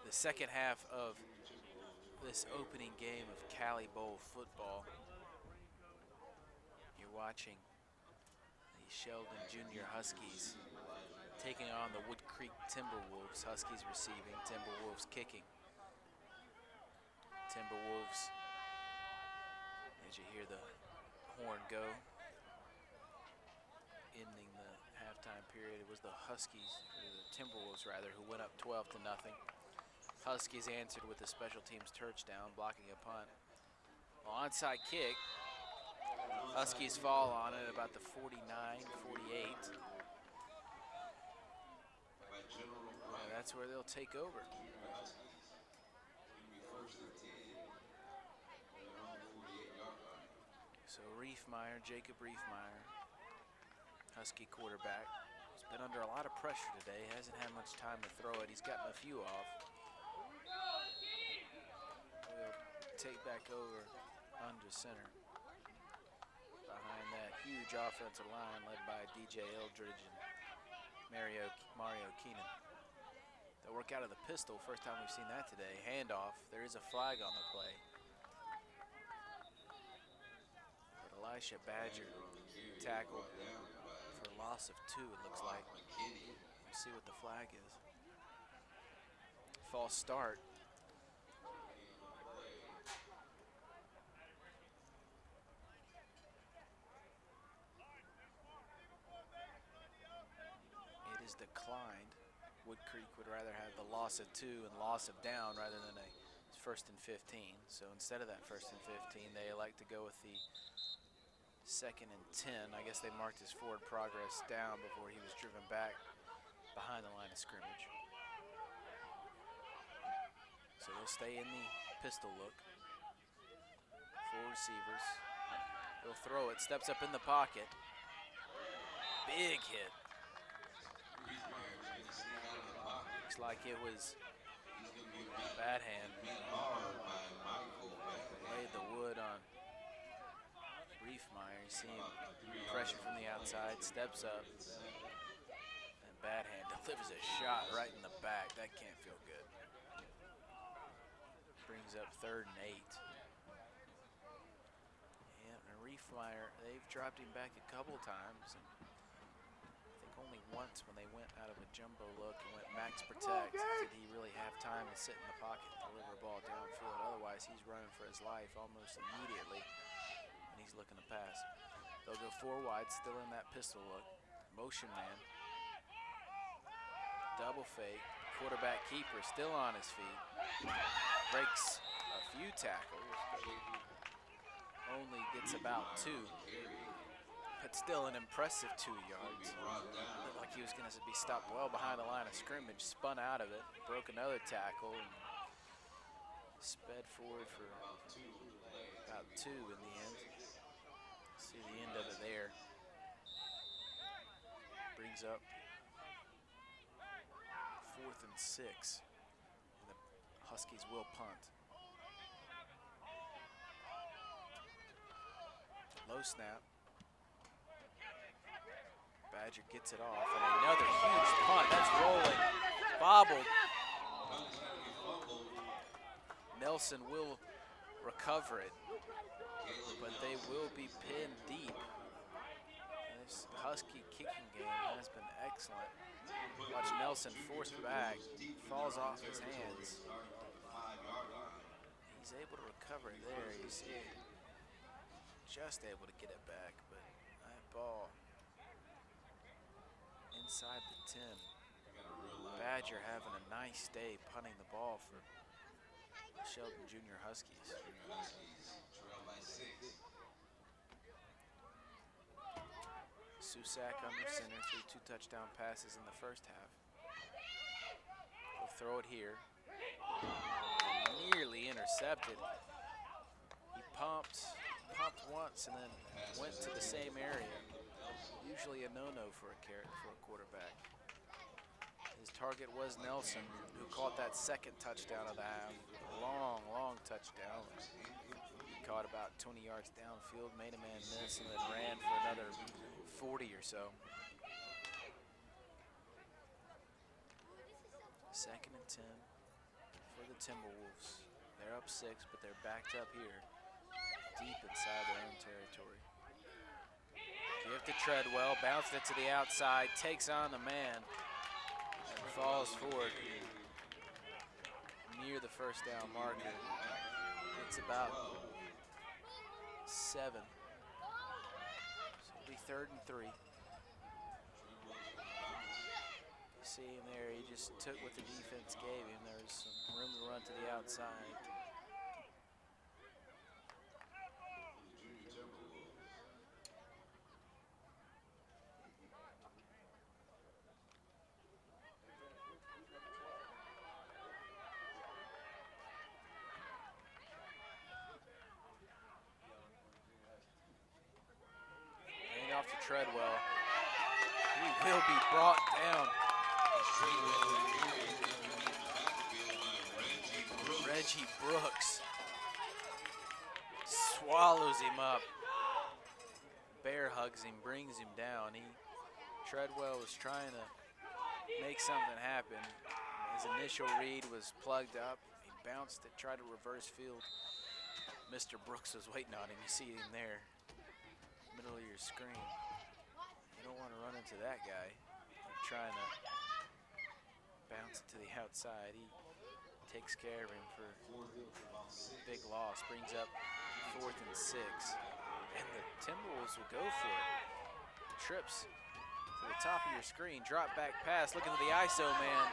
the second half of this opening game of CaliBowl football. You're watching the Sheldon Junior Huskies taking on the Woodcreek Timberwolves. Huskies receiving, Timberwolves kicking. Timberwolves, as you hear the horn go, ending the halftime period. It was the Huskies, or the Timberwolves rather, who went up 12-0. Huskies answered with a special teams touchdown, blocking a punt. Onside kick. Huskies fall on it about the 49-48. That's where they'll take over. So Jacob Riefmeyer, Husky quarterback, has been under a lot of pressure today. Hasn't had much time to throw it. He's gotten a few off. We'll take back over under center. Behind that huge offensive line led by DJ Eldridge and Mario Keenan. They'll work out of the pistol. First time we've seen that today. Handoff. There is a flag on the play. But Elisha Badger tackled for a loss of 2, it looks like. We'll see what the flag is. False start. It is declined. Woodcreek would rather have the loss of 2 and loss of down rather than a 1st and 15. So instead of that 1st and 15, they elect to go with the 2nd and 10. I guess they marked his forward progress down before he was driven back behind the line of scrimmage. So they'll stay in the pistol look. 4 receivers. He'll throw it, steps up in the pocket. Big hit. Looks like it was bad hand. Laid the wood on Riefmeyer. You see him pressure from the outside, steps up, and bad hand delivers a shot right in the back. That can't feel good. Brings up 3rd and 8. Yeah, and Riefmeyer, they've dropped him back a couple times. And only once when they went out of a jumbo look and went max protect did he really have time to sit in the pocket and deliver a ball downfield. Otherwise, he's running for his life almost immediately when he's looking to pass. They'll go 4 wide, still in that pistol look. Motion man. Double fake. Quarterback keeper still on his feet. Breaks a few tackles, but only gets about 2. But still an impressive 2 yards. Looked like he was going to be stopped well behind the line of scrimmage, spun out of it, broke another tackle, and sped forward for about 2 in the end. See the end of it there. Brings up 4th and 6. And the Huskies will punt. Low snap. Badger gets it off, and another huge punt. That's rolling. Bobbled. Nelson will recover it, but they will be pinned deep. This Husky kicking game has been excellent. Watch Nelson forced back, falls off his hands. He's able to recover it there. He's just able to get it back, but that ball inside the 10. Badger having a nice day punting the ball for the Sheldon Junior Huskies. Susak under center, 2 touchdown passes in the first half. We'll throw it here. Nearly intercepted. He pumped once and then went to the same area. Usually a no-no for a quarterback. His target was Nelson, who caught that 2nd touchdown of the half. Long touchdown. He caught about 20 yards downfield, made a man miss, and then ran for another 40 or so. 2nd and 10 for the Timberwolves. They're up 6, but they're backed up here, deep inside their own territory. Give to Treadwell, bounced it to the outside, takes on the man, and falls forward near the first down marker. It's about 7. So it'll be 3rd and 3. You see him there, he just took what the defense gave him. There was some room to run to the outside. Off to Treadwell. He will be brought down. Reggie Brooks swallows him up. Bear hugs him, brings him down. Treadwell was trying to make something happen. His initial read was plugged up. He bounced it, tried to reverse field. Mr. Brooks was waiting on him. You see him there. Middle of your screen. You don't want to run into that guy. You're trying to bounce it to the outside. He takes care of him for a big loss. Brings up 4th and 6. And the Timberwolves will go for it. Trips to the top of your screen. Drop back pass. Looking at the ISO man.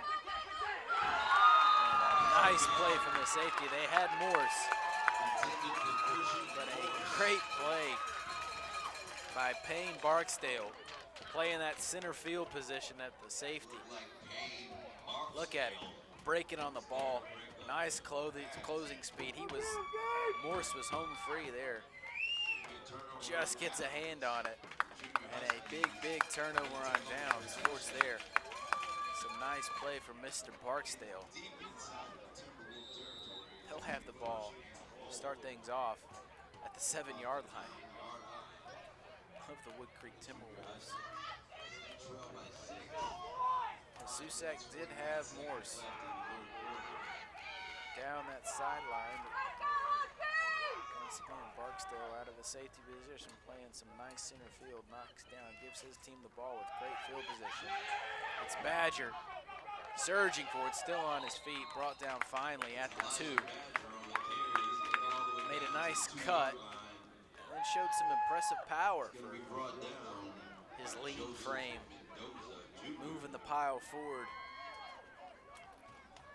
And a nice play from the safety. They had Morse. But a great play by Payne Barksdale, playing that center field position at the safety. Look at him, breaking on the ball. Nice closing speed. Morse was home free there. Just gets a hand on it. And a big turnover on downs forced there. Some nice play from Mr. Barksdale. He'll have the ball, start things off at the 7-yard line of the Woodcreek Timberwolves. Susak did have Morse down that sideline. Once again, Barksdale out of the safety position, playing some nice center field, knocks down, gives his team the ball with great field position. It's Badger surging for it, still on his feet, brought down finally at the 2. Made a nice cut. And showed some impressive power for his lean frame. Moving the pile forward.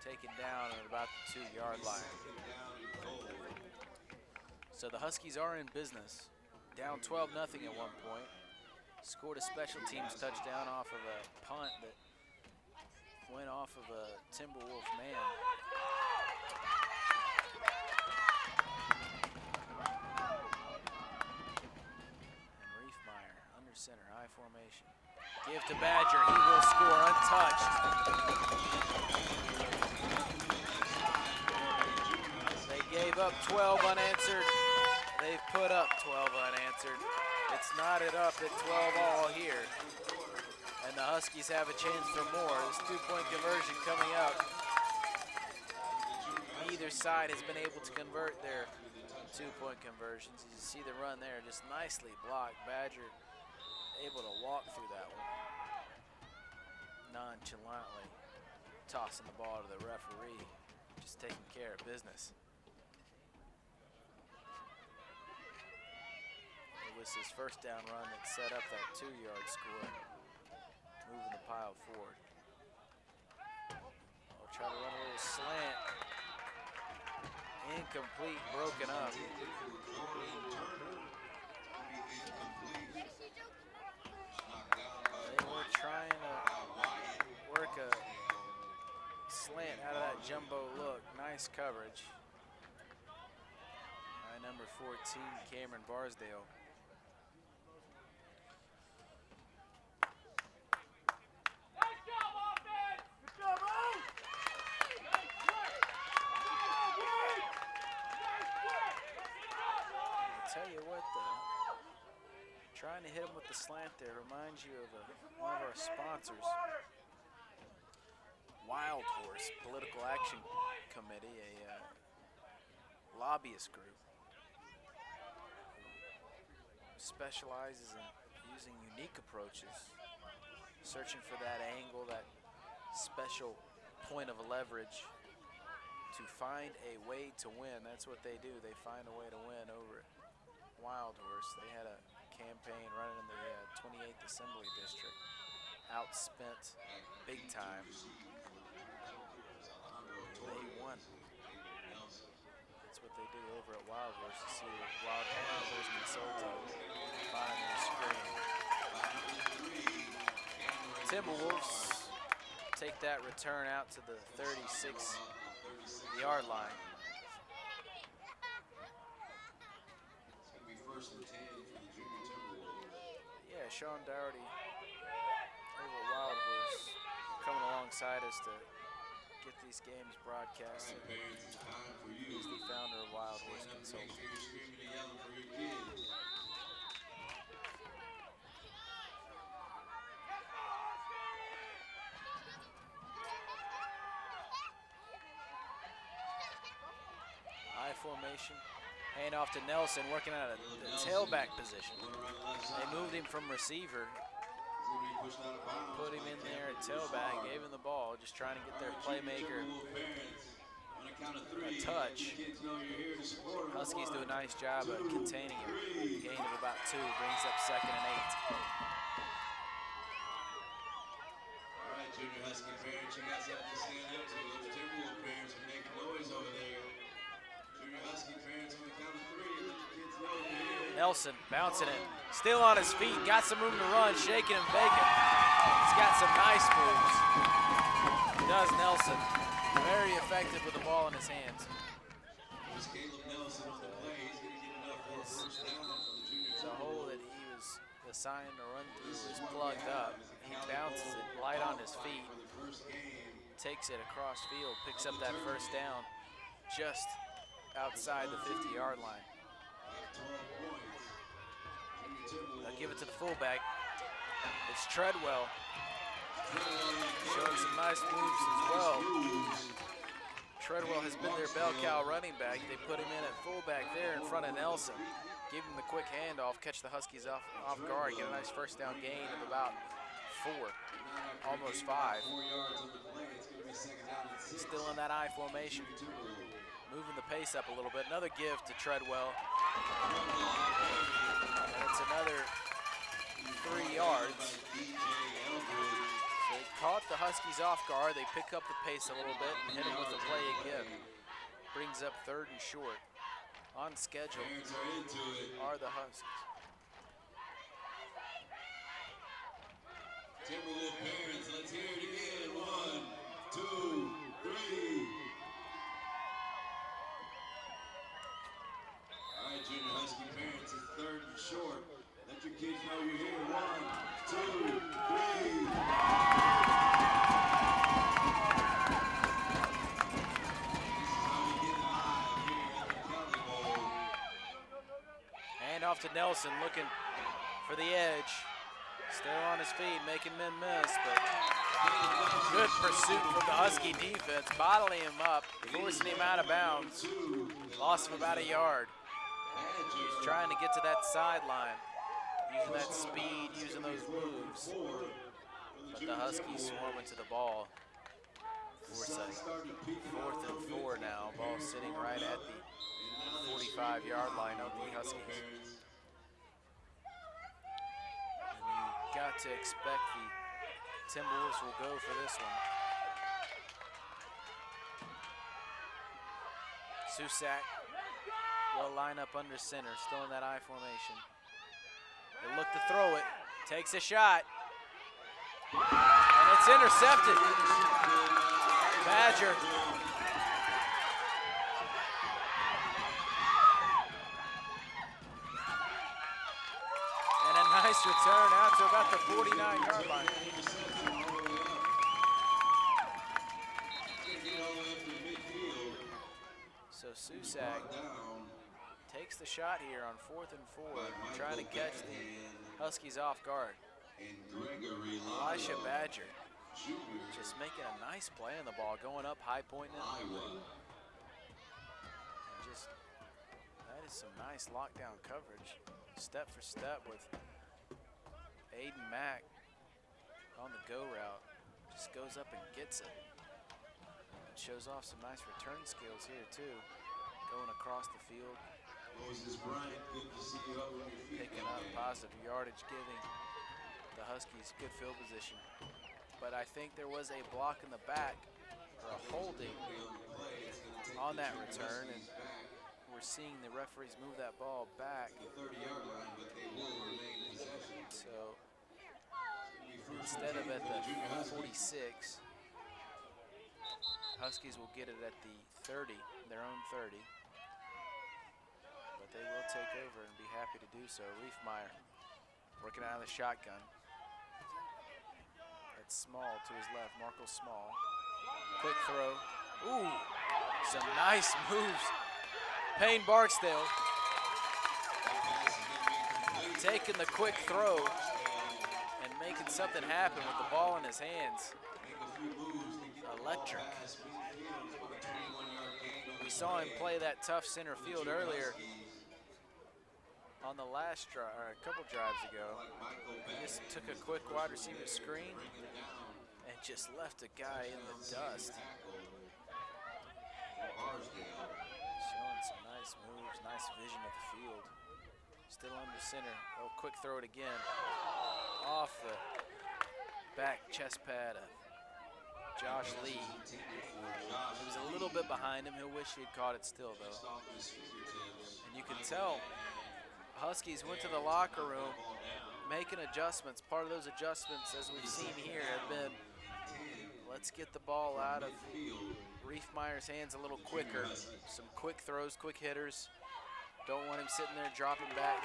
Taken down at about the 2-yard line. So the Huskies are in business. Down 12-0 at one point. Scored a special teams touchdown off of a punt that went off of a Timberwolf man. Center, high formation. Give to Badger, he will score untouched. They gave up 12 unanswered. They've put up 12 unanswered. It's knotted up at 12 all here. And the Huskies have a chance for more. This 2-point conversion coming up. Neither side has been able to convert their 2-point conversions. You see the run there, just nicely blocked. Badger able to walk through that one. Nonchalantly tossing the ball to the referee, just taking care of business. It was his first down run that set up that 2-yard score, moving the pile forward. I'll try to run a little slant. Incomplete, broken up. They were trying to work a slant out of that jumbo look. Nice coverage by number 14, Cameron Barsdale. Tell you what, though, trying to hit him with the slant there reminds you of one of our sponsors. Wild Horse Political Action Committee, a lobbyist group, specializes in using unique approaches, searching for that angle, that special point of leverage to find a way to win. That's what they do. They find a way to win over at Wild Horse. They had a campaign running in the 28th Assembly District, outspent big time. They won. That's what they do over at Wild Horse. You see Wild Horse Consulting behind the screen. Timberwolves take that return out to the 36-yard line. It's going to be 1st and 10 for the junior Timberwolves. Yeah, Sean Dougherty over at Wild Horse coming alongside us to get these games broadcasted. He's the founder of Wild Horse Consulting. I formation, hand off to Nelson, working out of the tailback position. They moved him from receiver, put him in there at tailback, gave him the ball, just trying to get their playmaker a touch. Huskies do a nice job of containing him. Gain of about 2, brings up 2nd and 8. All right, junior Husky parents, you got something to stand up to. Those Timberwolves parents are making noise over there. Junior Husky parents on the count of 3, let your kids know you're here. Nelson bouncing it, still on his feet, got some room to run, shaking and baking. He's got some nice moves. He does Nelson. Very effective with the ball in his hands. There's Caleb Nelson on the play. He's going to get enough for a first down for the junior The hole that he was assigned to run through is plugged up. He bounces it light on his feet, takes it across field, picks up that first down just outside the 50-yard line. They'll give it to the fullback. It's Treadwell. Showing some nice moves as well. Treadwell has been their bell cow running back. They put him in at fullback there in front of Nelson. Give him the quick handoff, catch the Huskies off guard, get a nice first down gain of about 4, almost 5. Still in that I formation. Moving the pace up a little bit. Another give to Treadwell. And it's another 3 yards. They caught the Huskies off guard. They pick up the pace a little bit and hit them with a play again. Brings up 3rd and short. On schedule are the Huskies. Timberwolves parents, let's hear it again. 1, 2, 3. All right, junior Husky parents, it's 3rd and short. Let your kids know you're here. 1, 2, 3. Off to Nelson, looking for the edge. Still on his feet, making men miss, but good pursuit from the Husky defense, bottling him up, forcing him out of bounds. Loss of about 1 yard. He's trying to get to that sideline, using that speed, using those moves. But the Huskies swarming to the ball. Force a 4th and 4 now. Ball sitting right at the 45-yard line of the Huskies. Got to expect the Timberwolves will go for this one. Susak will line up under center, still in that I formation. They look to throw it, takes a shot, and it's intercepted. Badger. Nice return out to about the 49-yard line. So Susak takes the shot here on 4th and 4, trying to catch the Huskies off guard. Elisha Badger just making a nice play on the ball, going up, high pointing it. And just, that is some nice lockdown coverage. Step for step with Aiden Mack on the go route. Just goes up and gets it. And shows off some nice return skills here too. Going across the field. Moses Bryant, good to see you up on your feet. Picking up positive yardage, giving the Huskies good field position. But I think there was a block in the back, or a holding on that return, and we're seeing the referees move that ball back. The 30-yard line, but they will remain in possession. So instead of at the 46, Huskies will get it at the 30, their own 30. But they will take over and be happy to do so. Riefmeyer working out of the shotgun. That's Small to his left, Marco Small. Quick throw. Ooh, some nice moves. Payne Barksdale taking the quick throw and making something happen with the ball in his hands. Electric. We saw him play that tough center field earlier on the last drive, or a couple drives ago. He just took a quick wide receiver screen and just left a guy in the dust. Showing some nice moves, nice vision of the field. Still under center. Oh, quick throw it again. Off the back chest pad of Josh Lee. He was a little bit behind him. He'll wish he had caught it still, though. And you can tell Huskies went to the locker room making adjustments. Part of those adjustments, as we've seen here, have been let's get the ball out of Riefmeyer's hands a little quicker. Some quick throws, quick hitters. Don't want him sitting there dropping back.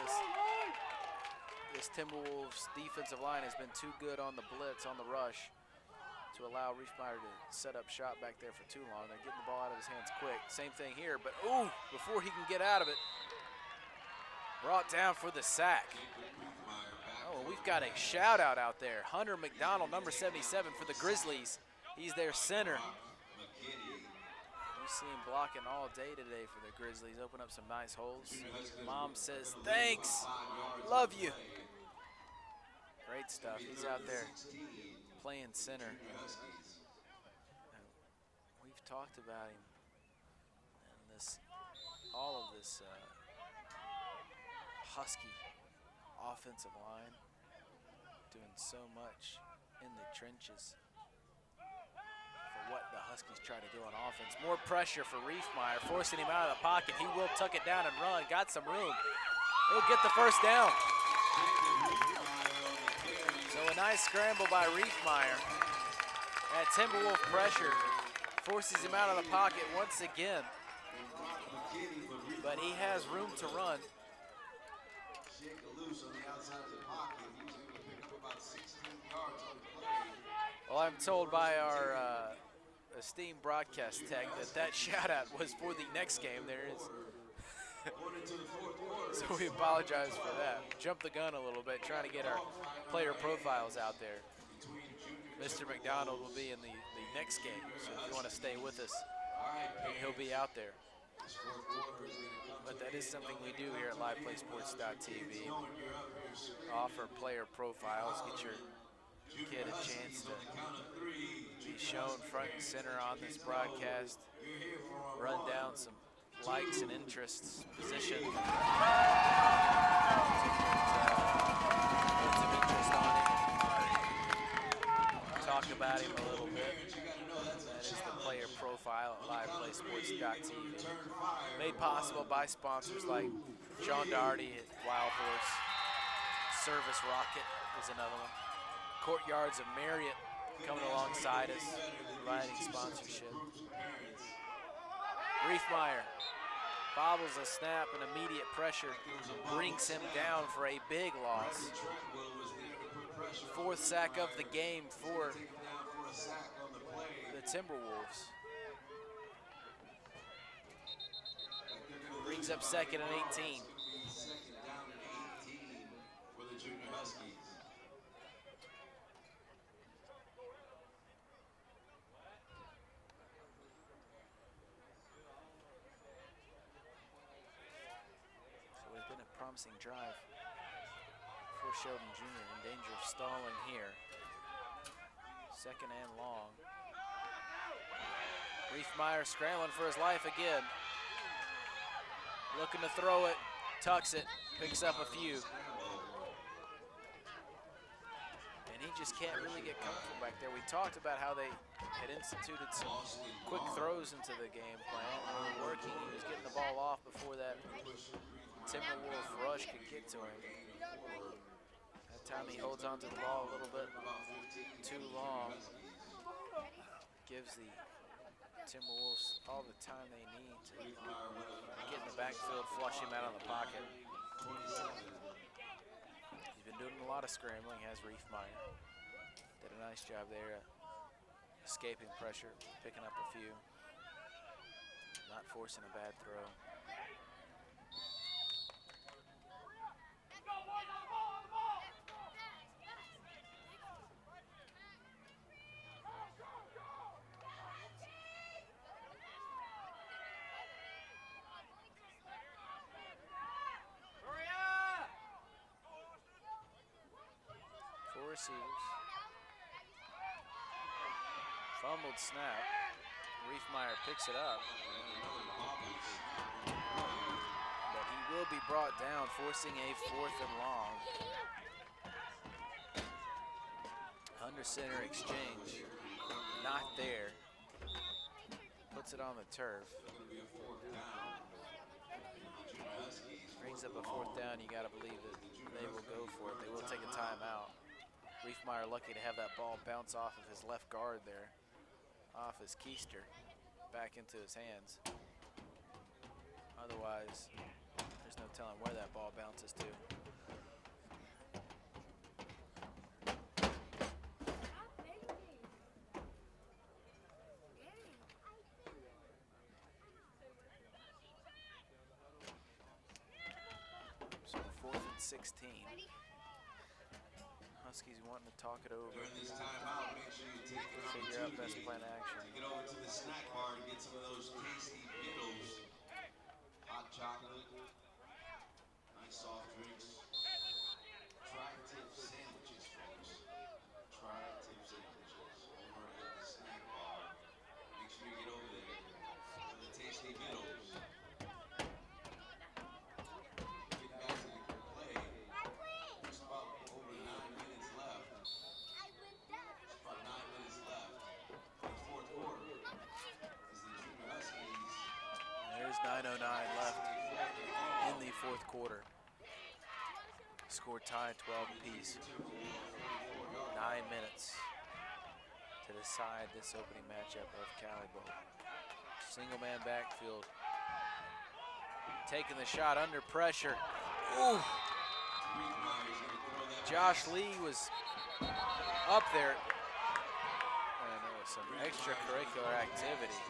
This Timberwolves defensive line has been too good on the blitz, on the rush, to allow Riefmeyer to set up shop back there for too long. They're getting the ball out of his hands quick. Same thing here, but ooh, before he can get out of it, brought down for the sack. Oh, we've got a shout out there. Hunter McDonald, number 77 for the Grizzlies. He's their center. You see him blocking all day today for the Grizzlies. Open up some nice holes. Mom says, thanks, love you. Great stuff. He's out there playing center. And we've talked about him and all of this Husky offensive line doing so much in the trenches for what the Huskies try to do on offense. More pressure for Riefmeyer, forcing him out of the pocket. He will tuck it down and run. Got some room. He'll get the first down. So a nice scramble by Riefmeyer. That Timberwolf pressure forces him out of the pocket once again. But he has room to run. Well, I'm told by our esteemed broadcast tech that shout out was for the next game. There is. So we apologize for that. Jumped the gun a little bit, trying to get our player profiles out there. Mr. McDonald will be in the next game, so if you want to stay with us, he'll be out there. But that is something we do here at liveplaysports.tv. Offer player profiles, get your kid a chance to be shown front and center on this broadcast, run down some likes and interests, position, put some interest on him, talk about him a little bit. That is the player profile at liveplaysports.tv. Made possible by sponsors like Sean Doherty at Wild Horse, Service Rocket is another one. Courtyards of Marriott coming alongside us, providing sponsorship. Riefmeyer bobbles a snap, and immediate pressure brings him down for a big loss. Fourth sack of the game for the Timberwolves. Brings up second and 18. promising drive for Sheldon Jr. in danger of stalling here. Second and long. Riefmeyer scrambling for his life again. Looking to throw it, tucks it, picks up a few. And he just can't really get comfortable back there. We talked about how they had instituted some quick throws into the game plan. They were working, he was getting the ball off before that Timberwolves rush could get to him. That time he holds onto the ball a little bit too long. Gives the Timberwolves all the time they need to get in the backfield, flush him out of the pocket. He's been doing a lot of scrambling, has Riefmeyer. Did a nice job there, escaping pressure, picking up a few, not forcing a bad throw. Four receivers. Fumbled snap. Riefmeyer picks it up. But he will be brought down, forcing a 4th and long. Under center exchange. Not there. Puts it on the turf. Brings up a 4th down. You got to believe that they will go for it. They will take a timeout. Riefmeyer lucky to have that ball bounce off of his left guard there, off his keister, back into his hands. Otherwise, there's no telling where that ball bounces to. So 4th and 16. Huskies wanting to talk it over. During this timeout, make sure you take an Figure out best opportunity plan action. to get over to the snack bar and get some of those tasty Vittles. Hot chocolate, nice soft drinks. Tri-tip sandwiches, folks. Tri-tip sandwiches over at the snack bar. Make sure you get over there for the tasty Vittles. Getting back to the play, just about over 9 minutes left. About 9 minutes left in the 4th quarter. As the Junior Huskies. There's 9:09 left in the 4th quarter. Score tied 12 apiece. 9 minutes to decide this opening matchup of CaliBowl. Single man backfield. Taking the shot under pressure. Ooh. Josh Lee was up there. And there was some extracurricular activity.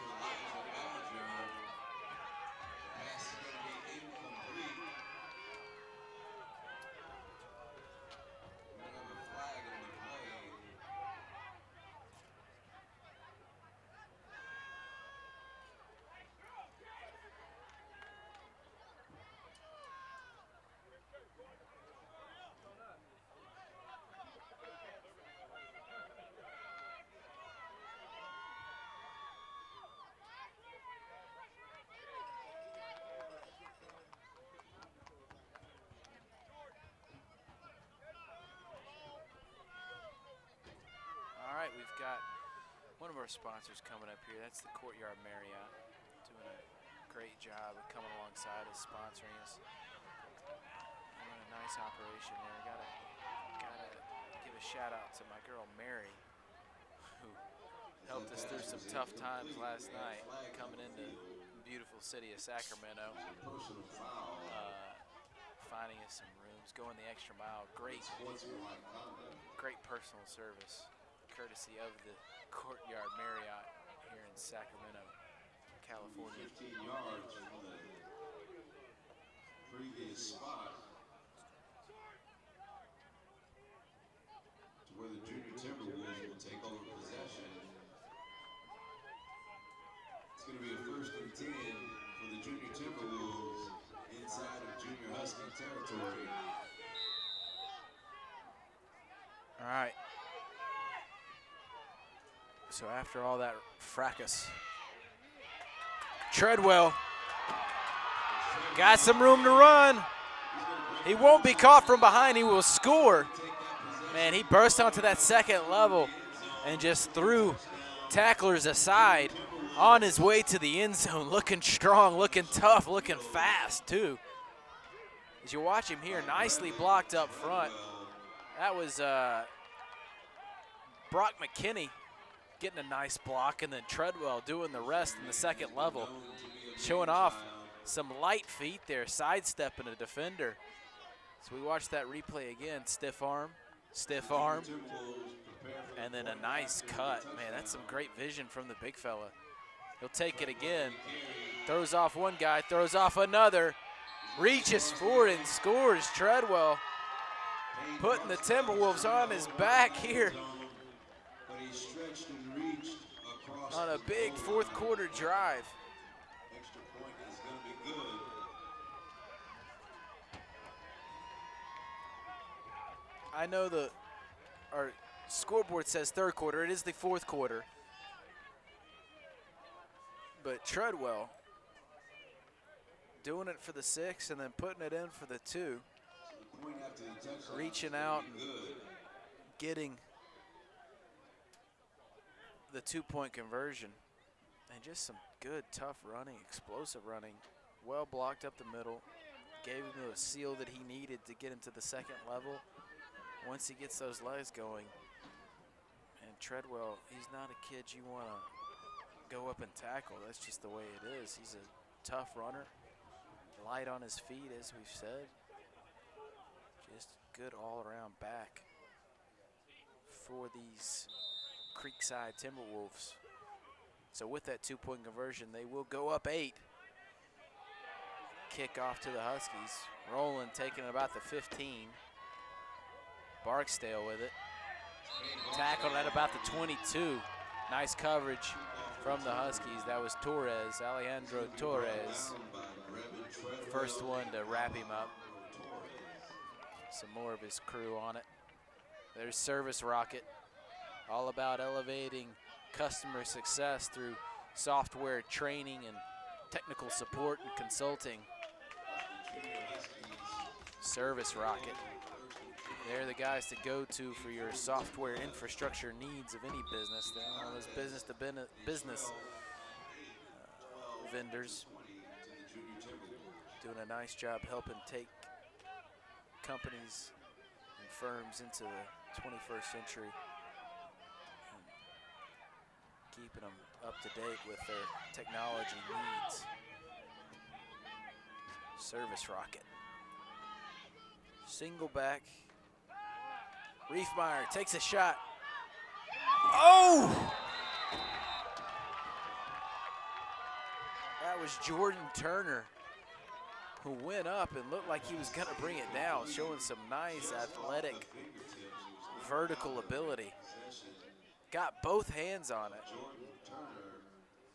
All right, we've got one of our sponsors coming up here. That's the Courtyard Marriott, doing a great job of coming alongside us, sponsoring us. Doing a nice operation there. Gotta give a shout out to my girl Mary, who helped us through some tough times last night, coming into the beautiful city of Sacramento, finding us some rooms, going the extra mile. Great personal service, courtesy of the Courtyard Marriott here in Sacramento, California. 15 yards from the previous spot to where the Junior Timberwolves will take over possession. It's going to be a 1st and 10 for the Junior Timberwolves inside of Junior Husky territory. All right. So after all that fracas, Treadwell got some room to run. He won't be caught from behind. He will score. Man, he burst onto that second level and just threw tacklers aside on his way to the end zone, looking strong, looking tough, looking fast, too. As you watch him here, nicely blocked up front. That was Brock McKinney getting a nice block, and then Treadwell doing the rest in the second level, showing off some light feet there, sidestepping a defender. So we watch that replay again, stiff arm, and then a nice cut. Man, that's some great vision from the big fella. He'll take it again, throws off one guy, throws off another, reaches forward and scores. Treadwell putting the Timberwolves on his back here on a big fourth quarter drive. Extra point is going to be good. I know our scoreboard says third quarter. It is the fourth quarter. But Treadwell doing it for the 6 and then putting it in for the 2. Reaching out and getting the 2-point conversion. And just some good, tough running, explosive running. Well blocked up the middle. Gave him the seal that he needed to get into the second level. Once he gets those legs going. And Treadwell, he's not a kid you want to go up and tackle. That's just the way it is. He's a tough runner. Light on his feet, as we've said. Just good all-around back for these Creekside Timberwolves. So with that 2-point conversion, they will go up 8. Kickoff to the Huskies. Rowland taking about the 15. Barksdale with it. Tackled at about the 22. Nice coverage from the Huskies. That was Torres, Alejandro Torres. First one to wrap him up. Some more of his crew on it. There's Service Rocket. All about elevating customer success through software training and technical support and consulting. Service Rocket. They're the guys to go to for your software infrastructure needs of any business. They're one of those business vendors. Doing a nice job helping take companies and firms into the 21st century and keeping them up to date with their technology needs. Service Rocket. Single back. Riefmeyer takes a shot. Oh! That was Jordan Turner, who went up and looked like he was going to bring it down, showing some nice athletic vertical ability. Got both hands on it.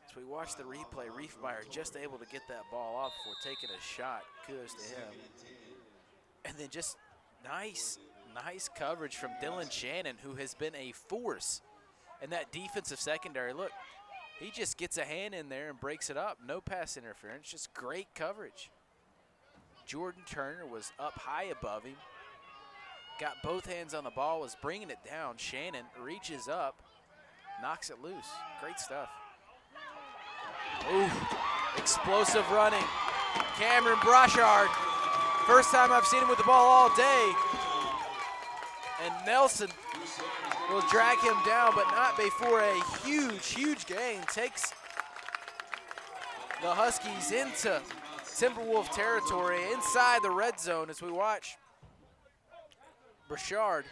As we watch the replay, Riefmeyer just able to get that ball off before taking a shot. Kudos to him. And then just nice coverage from Dylan Shannon, who has been a force in that defensive secondary. Look, he just gets a hand in there and breaks it up. No pass interference, just great coverage. Jordan Turner was up high above him. Got both hands on the ball, was bringing it down. Shannon reaches up, knocks it loose. Great stuff. Ooh, explosive running. Cameron Brochard. First time I've seen him with the ball all day. And Nelson will drag him down, but not before a huge gain. Takes the Huskies into Timberwolf territory inside the red zone as we watch Brochard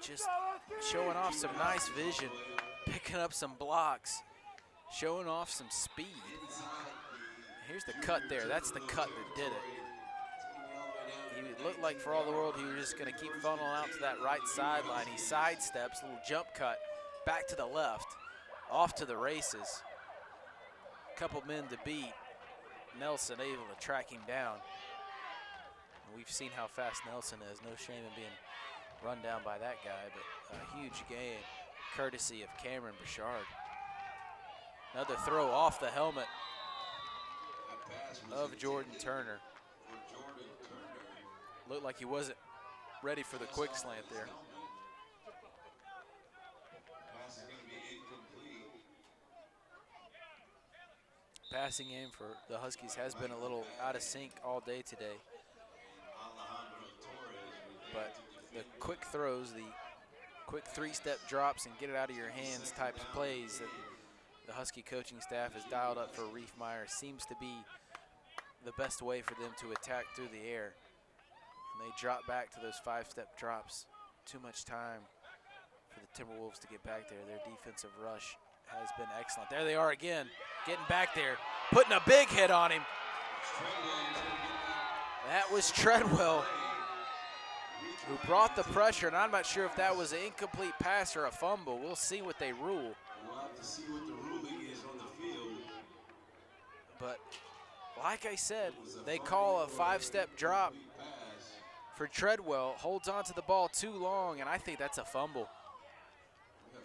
just showing off some nice vision, picking up some blocks, showing off some speed. Here's the cut there. That's the cut that did it. He looked like for all the world he was just going to keep funneling out to that right sideline. He sidesteps, little jump cut, back to the left, off to the races. Couple men to beat. Nelson able to track him down. And we've seen how fast Nelson is. No shame in being run down by that guy, but a huge gain courtesy of Cameron Bouchard. Another throw off the helmet of Jordan Turner. Looked like he wasn't ready for the quick slant there. Passing game for the Huskies has been a little out of sync all day today. But the quick throws, the quick three-step drops and get it out of your hands types of plays that the Husky coaching staff has dialed up for Riefmeyer seems to be the best way for them to attack through the air. And they drop back to those five-step drops. Too much time for the Timberwolves to get back there. Their defensive rush has been excellent. There they are again, getting back there, putting a big hit on him. That was Treadwell who brought the pressure, and I'm not sure if that was an incomplete pass or a fumble. We'll see what they rule. We'll have to see what the ruling is on the field. But like I said, they call a five-step drop for Treadwell, holds on to the ball too long, and I think that's a fumble.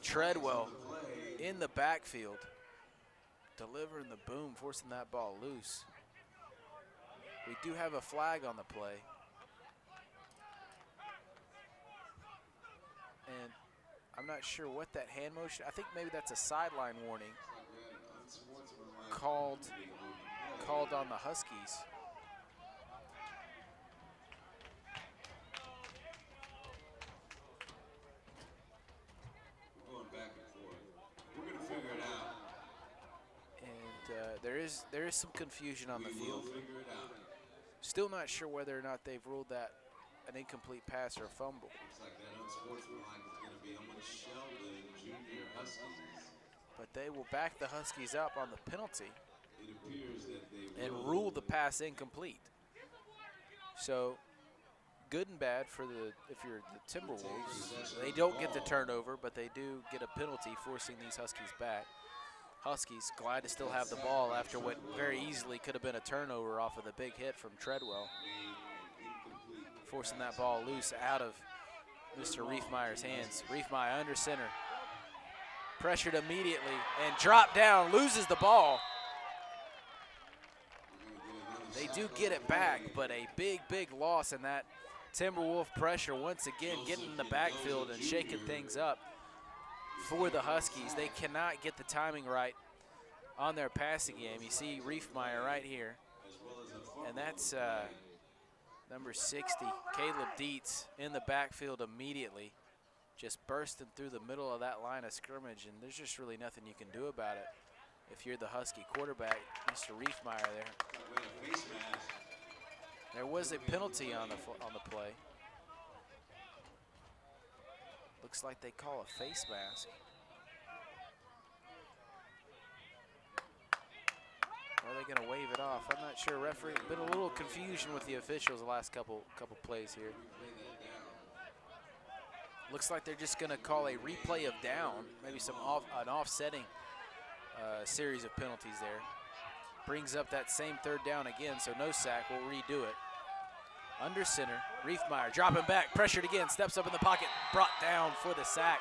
Treadwell in the backfield, delivering the boom, forcing that ball loose. We do have a flag on the play. And I'm not sure what that hand motion, I think maybe that's a sideline warning called on the Huskies. We're going back and forth. We're going to figure it out. And there is some confusion on the We will field. figure it out. Still not sure whether or not they've ruled that an incomplete pass or a fumble. Looks like that unsportsmanlike is going to be on Sheldon, Junior Huskies. But they will back the Huskies up on the penalty It appears that they and will. rule the pass incomplete. So good and bad for if you're the Timberwolves. They don't get the turnover, but they do get a penalty forcing these Huskies back. Huskies glad to still have the ball after what very easily could have been a turnover off of the big hit from Treadwell. Forcing that ball loose out of Mr. Riefmeyer's hands. Riefmeyer under center. Pressured immediately and dropped down, loses the ball. They do get it back, but a big, big loss in that Timberwolf pressure once again getting in the backfield and shaking things up for the Huskies. They cannot get the timing right on their passing game. You see Riefmeyer right here, and that's number 60, Caleb Dietz, in the backfield immediately, just bursting through the middle of that line of scrimmage, and there's just really nothing you can do about it if you're the Husky quarterback, Mr. Riefmeyer there. There was a penalty on the play. Looks like they call a face mask. Or are they going to wave it off? I'm not sure. Referee, been a little confusion with the officials the last couple plays here. Looks like they're just going to call a replay of down, maybe an offsetting series of penalties there. Brings up that same third down again, so no sack. We'll redo it. Under center, Riefmeyer dropping back, pressured again, steps up in the pocket, brought down for the sack.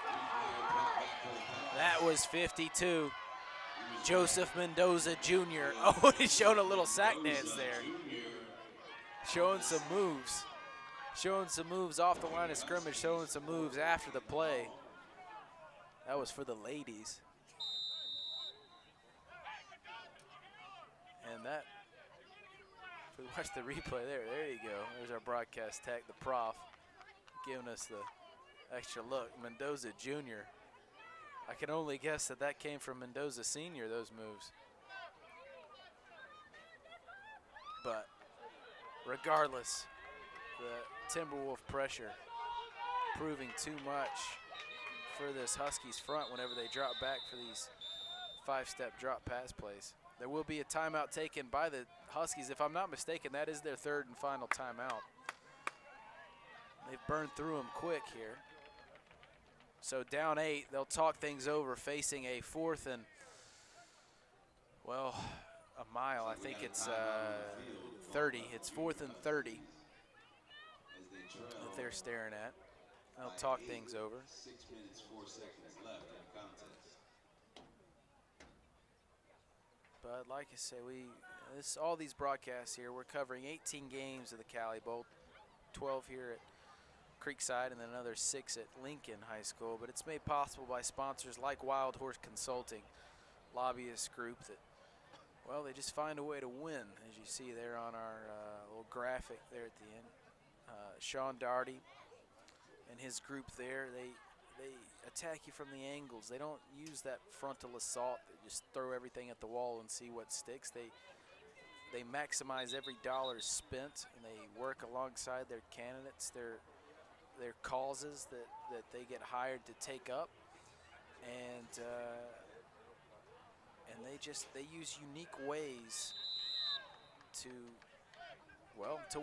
That was 52. Joseph Mendoza Jr. Oh, he's showing a little sack dance there. Showing some moves. Showing some moves off the line of scrimmage, showing some moves after the play. That was for the ladies. And that, if we watch the replay there you go. There's our broadcast tech, the prof, giving us the extra look. Mendoza Jr. I can only guess that came from Mendoza Sr., those moves. But regardless, the Timberwolf pressure proving too much for this Huskies front whenever they drop back for these five-step drop pass plays. There will be a timeout taken by the Huskies. If I'm not mistaken, that is their third and final timeout. They've burned through them quick here. So down 8, they'll talk things over, facing a 4th and, well, a mile. I think it's 30. It's 4th and 30 that they're staring at. They'll talk things over. 6 minutes, 4 seconds left in the contest. But like I say, all these broadcasts here, we're covering 18 games of the CaliBowl, 12 here at Creekside and then another 6 at Lincoln High School. But it's made possible by sponsors like Wild Horse Consulting, lobbyist group that, well, they just find a way to win, as you see there on our little graphic there at the end. Sean Daugherty and his group there, they attack you from the angles. They don't use that frontal assault. They just throw everything at the wall and see what sticks. They maximize every dollar spent, and they work alongside their candidates, their causes that they get hired to take up, and they use unique ways to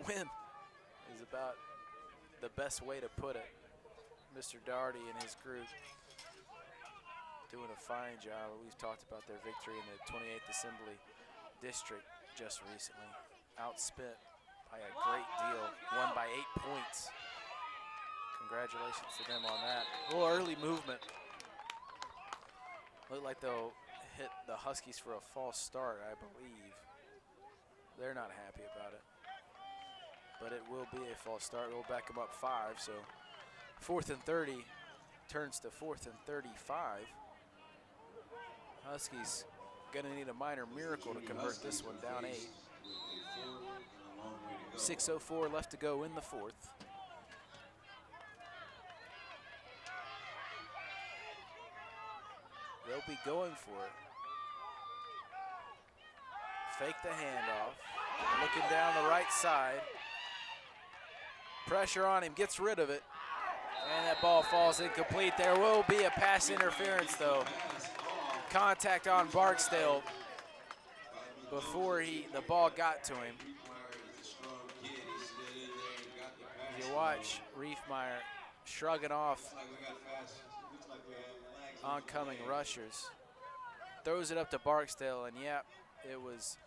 win is about the best way to put it. Mr. Daugherty and his group doing a fine job. We've talked about their victory in the 28th Assembly District just recently. Outspent by a great deal, won by 8 points. Congratulations to them on that. A little early movement. Look like they'll hit the Huskies for a false start, I believe. They're not happy about it. But it will be a false start. We'll back them up 5, so 4th and 30 turns to 4th and 35. Huskies gonna need a minor miracle to convert this one, down 8. 6:04 left to go in the 4th. They'll be going for it. Fake the handoff. Looking down the right side. Pressure on him, gets rid of it. And that ball falls incomplete. There will be a pass interference though. Contact on Barksdale before the ball got to him. You watch Riefmeyer shrugging off oncoming rushers. Throws it up to Barksdale, and yeah, it was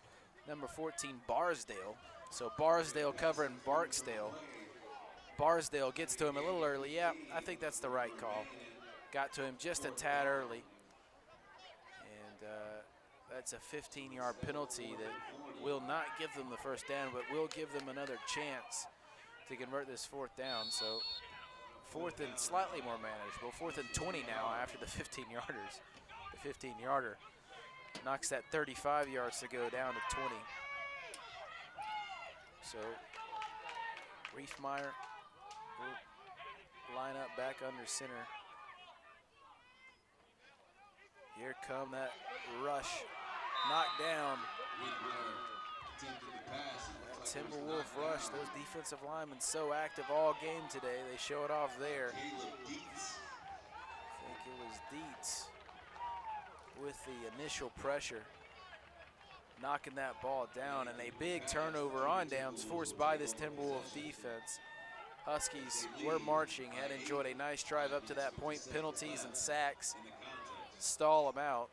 number 14, Barsdale. So Barsdale covering Barksdale. Barsdale gets to him a little early. Yeah, I think that's the right call. Got to him just a tad early. And that's a 15-yard penalty that will not give them the first down, but will give them another chance to convert this 4th down. So 4th and slightly more manageable. 4th and 20 now after the 15-yarders. The 15-yarder knocks that 35 yards to go down to 20. So Riefmeyer will line up back under center. Here come that rush, knocked down. That Timberwolf rush, those defensive linemen so active all game today. They show it off there. I think it was Dietz with the initial pressure, knocking that ball down, and a big turnover on downs forced by this Timberwolf defense. Huskies were marching, had enjoyed a nice drive up to that point. Penalties and sacks stall them out.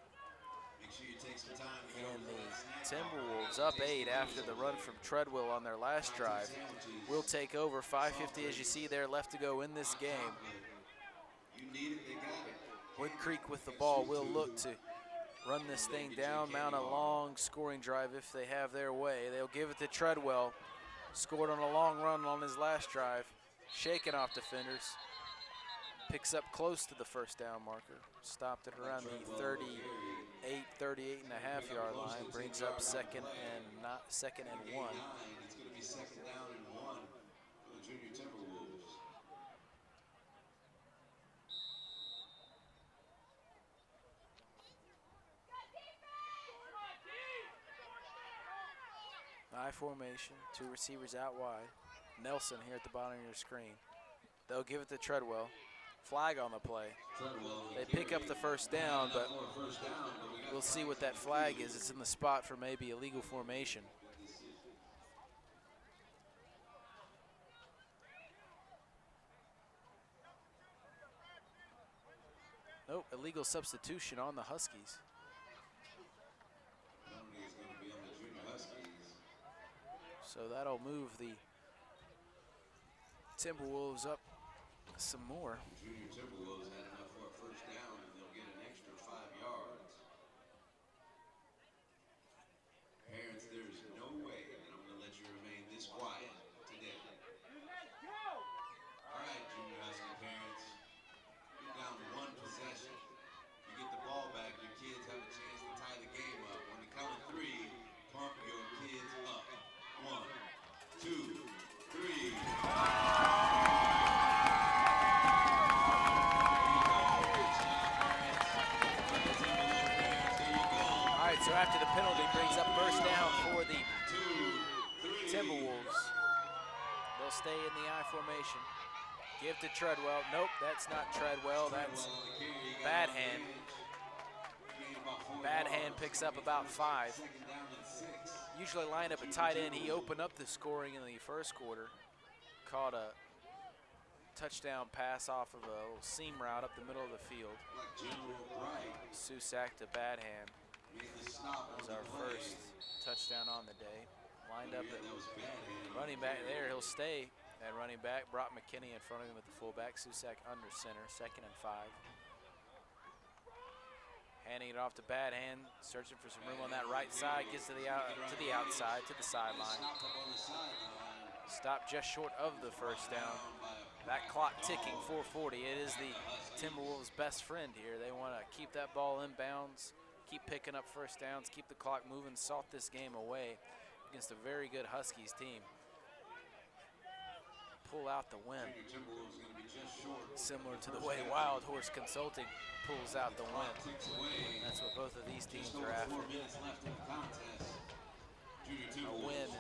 And the Timberwolves up 8 after the run from Treadwell on their last drive will take over. 5:50 as you see there left to go in this game. Woodcreek with the ball will look to run this thing down, mount a long scoring drive if they have their way. They'll give it to Treadwell. Scored on a long run on his last drive. Shaking off defenders. Picks up close to the first down marker. Stopped it around the 38 and a half yard line. Brings up second and 1. It's going to be 2nd down and 1 for the junior Timberwolves. I formation, 2 receivers out wide. Nelson here at the bottom of your screen. They'll give it to Treadwell. Flag on the play. They pick up the first down, but we'll see what that flag is. It's in the spot for maybe illegal formation. Nope, illegal substitution on the Huskies. Penalty is going to be on the So that'll move the Timberwolves up some more. Junior Timberwolves had enough for a first down, and they'll get an extra 5 yards. Parents, there's no way that I'm going to let you remain this quiet today. All right, junior Husky parents, you're down to 1 possession. You get the ball back, your kids have a chance to tie the game up. When they count to 3, pump your kids up. 1, 2, 3. So after the penalty brings up first down for the Timberwolves. They'll stay in the I formation. Give to Treadwell. Nope, that's not Treadwell. That's Bad Hand. Bad Hand picks up about 5. Usually line up a tight end. He opened up the scoring in the first quarter. Caught a touchdown pass off of a little seam route up the middle of the field. Susak to Bad Hand. That was our first touchdown on the day. Lined up at running back there. He'll stay at running back. Brought McKinney in front of him at the fullback. Susak under center. 2nd and 5. Handing it off to Bad Hand. Searching for some room on that right side. Gets to the outside, to the sideline. Stopped just short of the first down. That clock ticking, 4:40. It is the Timberwolves' best friend here. They want to keep that ball in bounds. Keep picking up first downs, keep the clock moving, salt this game away against a very good Huskies team. Pull out the win. Similar to the way Wild Horse Consulting pulls out the win. That's what both of these teams are after. A win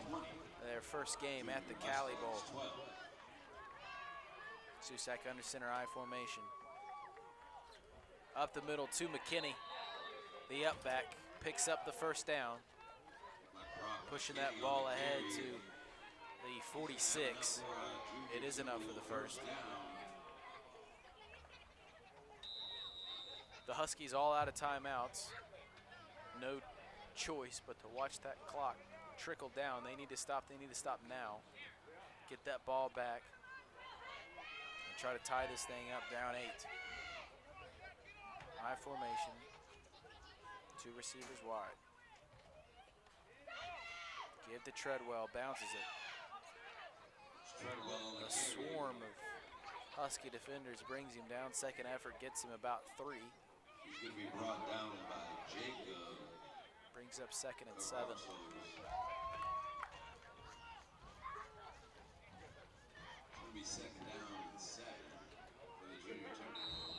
in their first game at the CaliBowl. Susak under center I formation. Up the middle to McKinney. The up back picks up the first down, pushing that ball ahead to the 46. It is enough for the first. The Huskies all out of timeouts. No choice but to watch that clock trickle down. They need to stop. They need to stop now. Get that ball back and try to tie this thing up, down 8. I formation. 2 receivers wide. Give to Treadwell, bounces it. A swarm of Husky defenders brings him down. Second effort gets him about 3. He's going to be brought down by Jacob. Brings up 2nd and 7. It's going to be 2nd down and 7 for the Junior Timberwolves.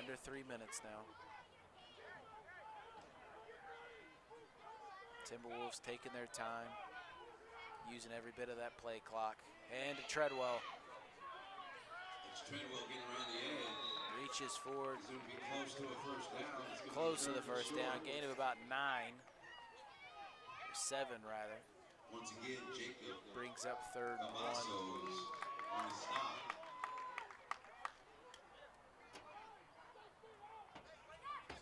Under 3 minutes now. Timberwolves taking their time, using every bit of that play clock. And to Treadwell. It's Treadwell getting around the edge. Reaches forward. He's going to be close to a first down. Close to the first down. Gain of about 9. Or 7 rather. Once again, Jacob brings up 3rd and 1. On the stop.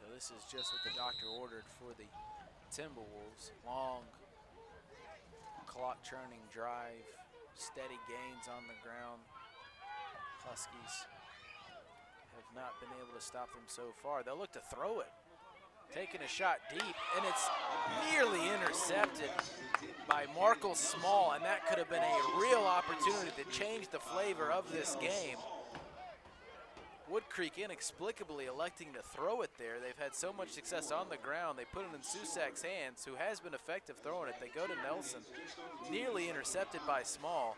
So this is just what the doctor ordered for the Timberwolves. Long clock churning drive, steady gains on the ground. Huskies have not been able to stop them so far. They'll look to throw it. Taking a shot deep, and it's nearly intercepted by Markle Small, and that could have been a real opportunity to change the flavor of this game. Woodcreek inexplicably electing to throw it there. They've had so much success on the ground. They put it in Susak's hands, who has been effective throwing it. They go to Nelson, nearly intercepted by Small,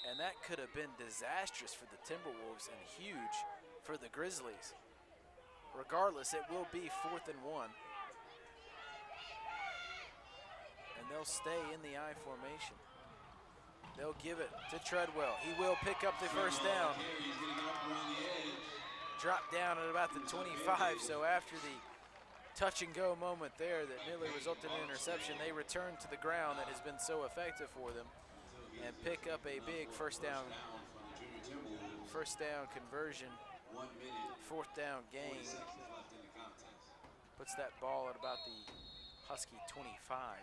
and that could have been disastrous for the Timberwolves and huge for the Grizzlies. Regardless, it will be 4th and 1. And they'll stay in the I formation. They'll give it to Treadwell. He will pick up the first down. Drop down at about the 25, so after the touch and go moment there that nearly resulted in an interception, they return to the ground that has been so effective for them. and pick up a big first down conversion, 1 minute, fourth down 40 gain. seconds left in the contest. Puts that ball at about the Husky 25.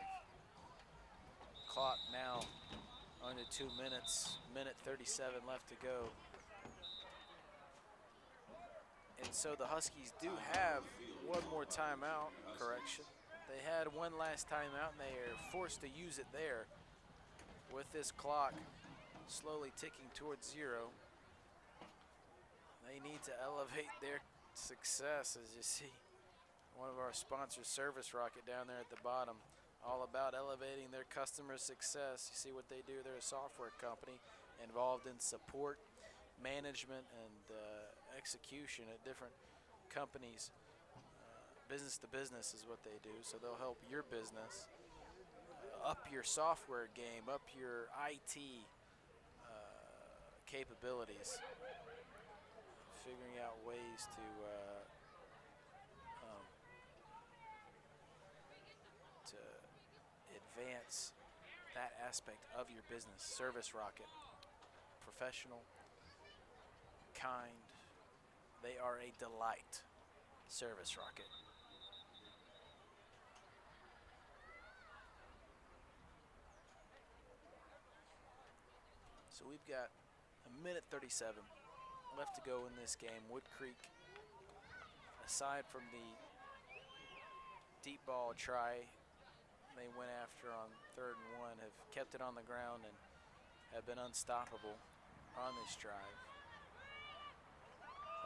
Clock now under 2 minutes, minute 37 left to go. And so the Huskies do have one more timeout, correction. They had one last timeout and they are forced to use it there with this clock slowly ticking towards 0. They need to elevate their success, as you see. One of our sponsors, Service Rocket, down there at the bottom, all about elevating their customer success. You see what they do. They're a software company involved in support, management, and execution at different companies. Business to business is what they do, so they'll help your business up your software game, up your IT capabilities, figuring out ways to advance that aspect of your business. Service Rocket, professional, kind, they are a delight. Service Rocket. So we've got a minute 37 left to go in this game. Woodcreek, aside from the deep ball try they went after on 3rd and 1, have kept it on the ground and have been unstoppable on this drive.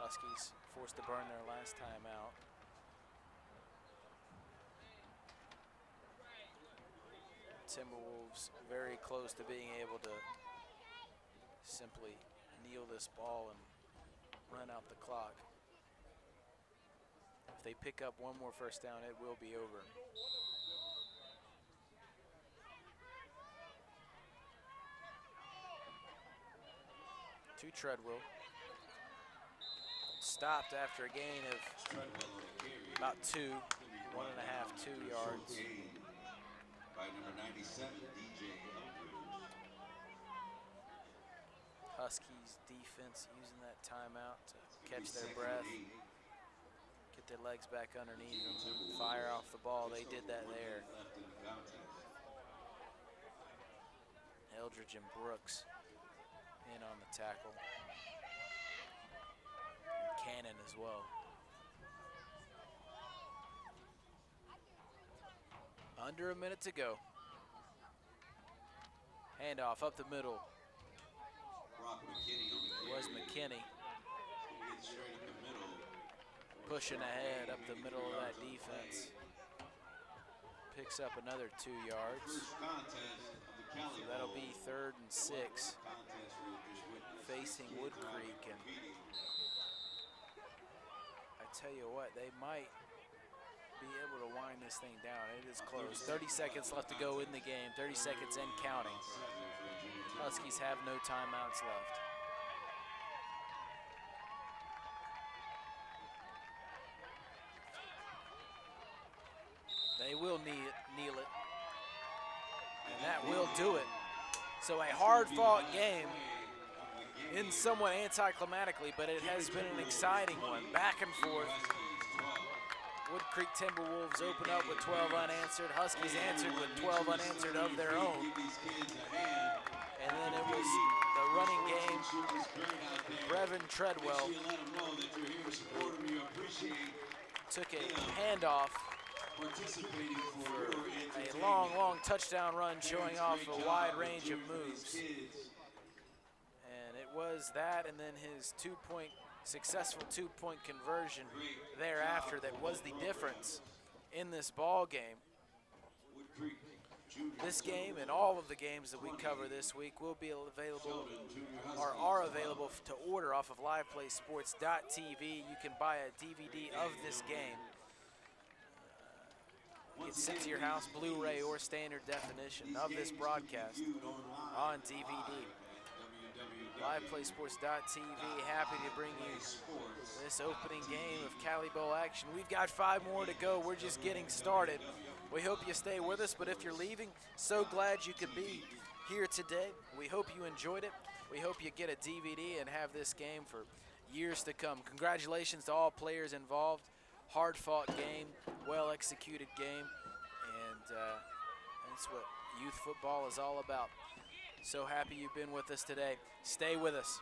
Huskies forced to burn their last time out. Timberwolves very close to being able to simply kneel this ball and run out the clock. If they pick up one more first down, it will be over. To Treadwell. Stopped after a gain of about 2, 1.5, 2 yards. By number 97, DJ Eldridge. Huskies defense using that timeout to catch their breath, get their legs back underneath them, fire off the ball. They did that there. Eldridge and Brooks in on the tackle. And Cannon as well. Under a minute to go. Handoff up the middle. It was McKinney. Pushing ahead up the middle of that defense. Picks up another 2 yards. So that'll be 3rd and 6. Facing Woodcreek. And I tell you what, they might be able to wind this thing down. It is close. 30 seconds left to go in the game. 30 seconds and counting. Huskies have no timeouts left. They will kneel it. And that will do it. So a hard-fought game in somewhat anticlimactically, but it has been an exciting one. Back and forth. Woodcreek Timberwolves open up with 12 unanswered. Huskies answered with 12 unanswered of their own. And then it was the running game. Brevin Treadwell took a handoff for a long, long touchdown run, showing off a wide range of moves. And it was that, and then his successful two-point conversion thereafter that was the difference in this ball game. This game and all of the games that we cover this week will be available or are available to order off of liveplaysports.tv. You can buy a DVD of this game. Get sent to your house, Blu-ray or standard definition of this broadcast on DVD. LivePlaySports.tv, happy to bring you this opening game of CaliBowl action. We've got 5 more to go. We're just getting started. We hope you stay with us, but if you're leaving, so glad you could be. here today. We hope you enjoyed it. We hope you get a DVD and have this game for years to come. Congratulations to all players involved. Hard-fought game, well-executed game, and that's what youth football is all about. So happy you've been with us today. Stay with us.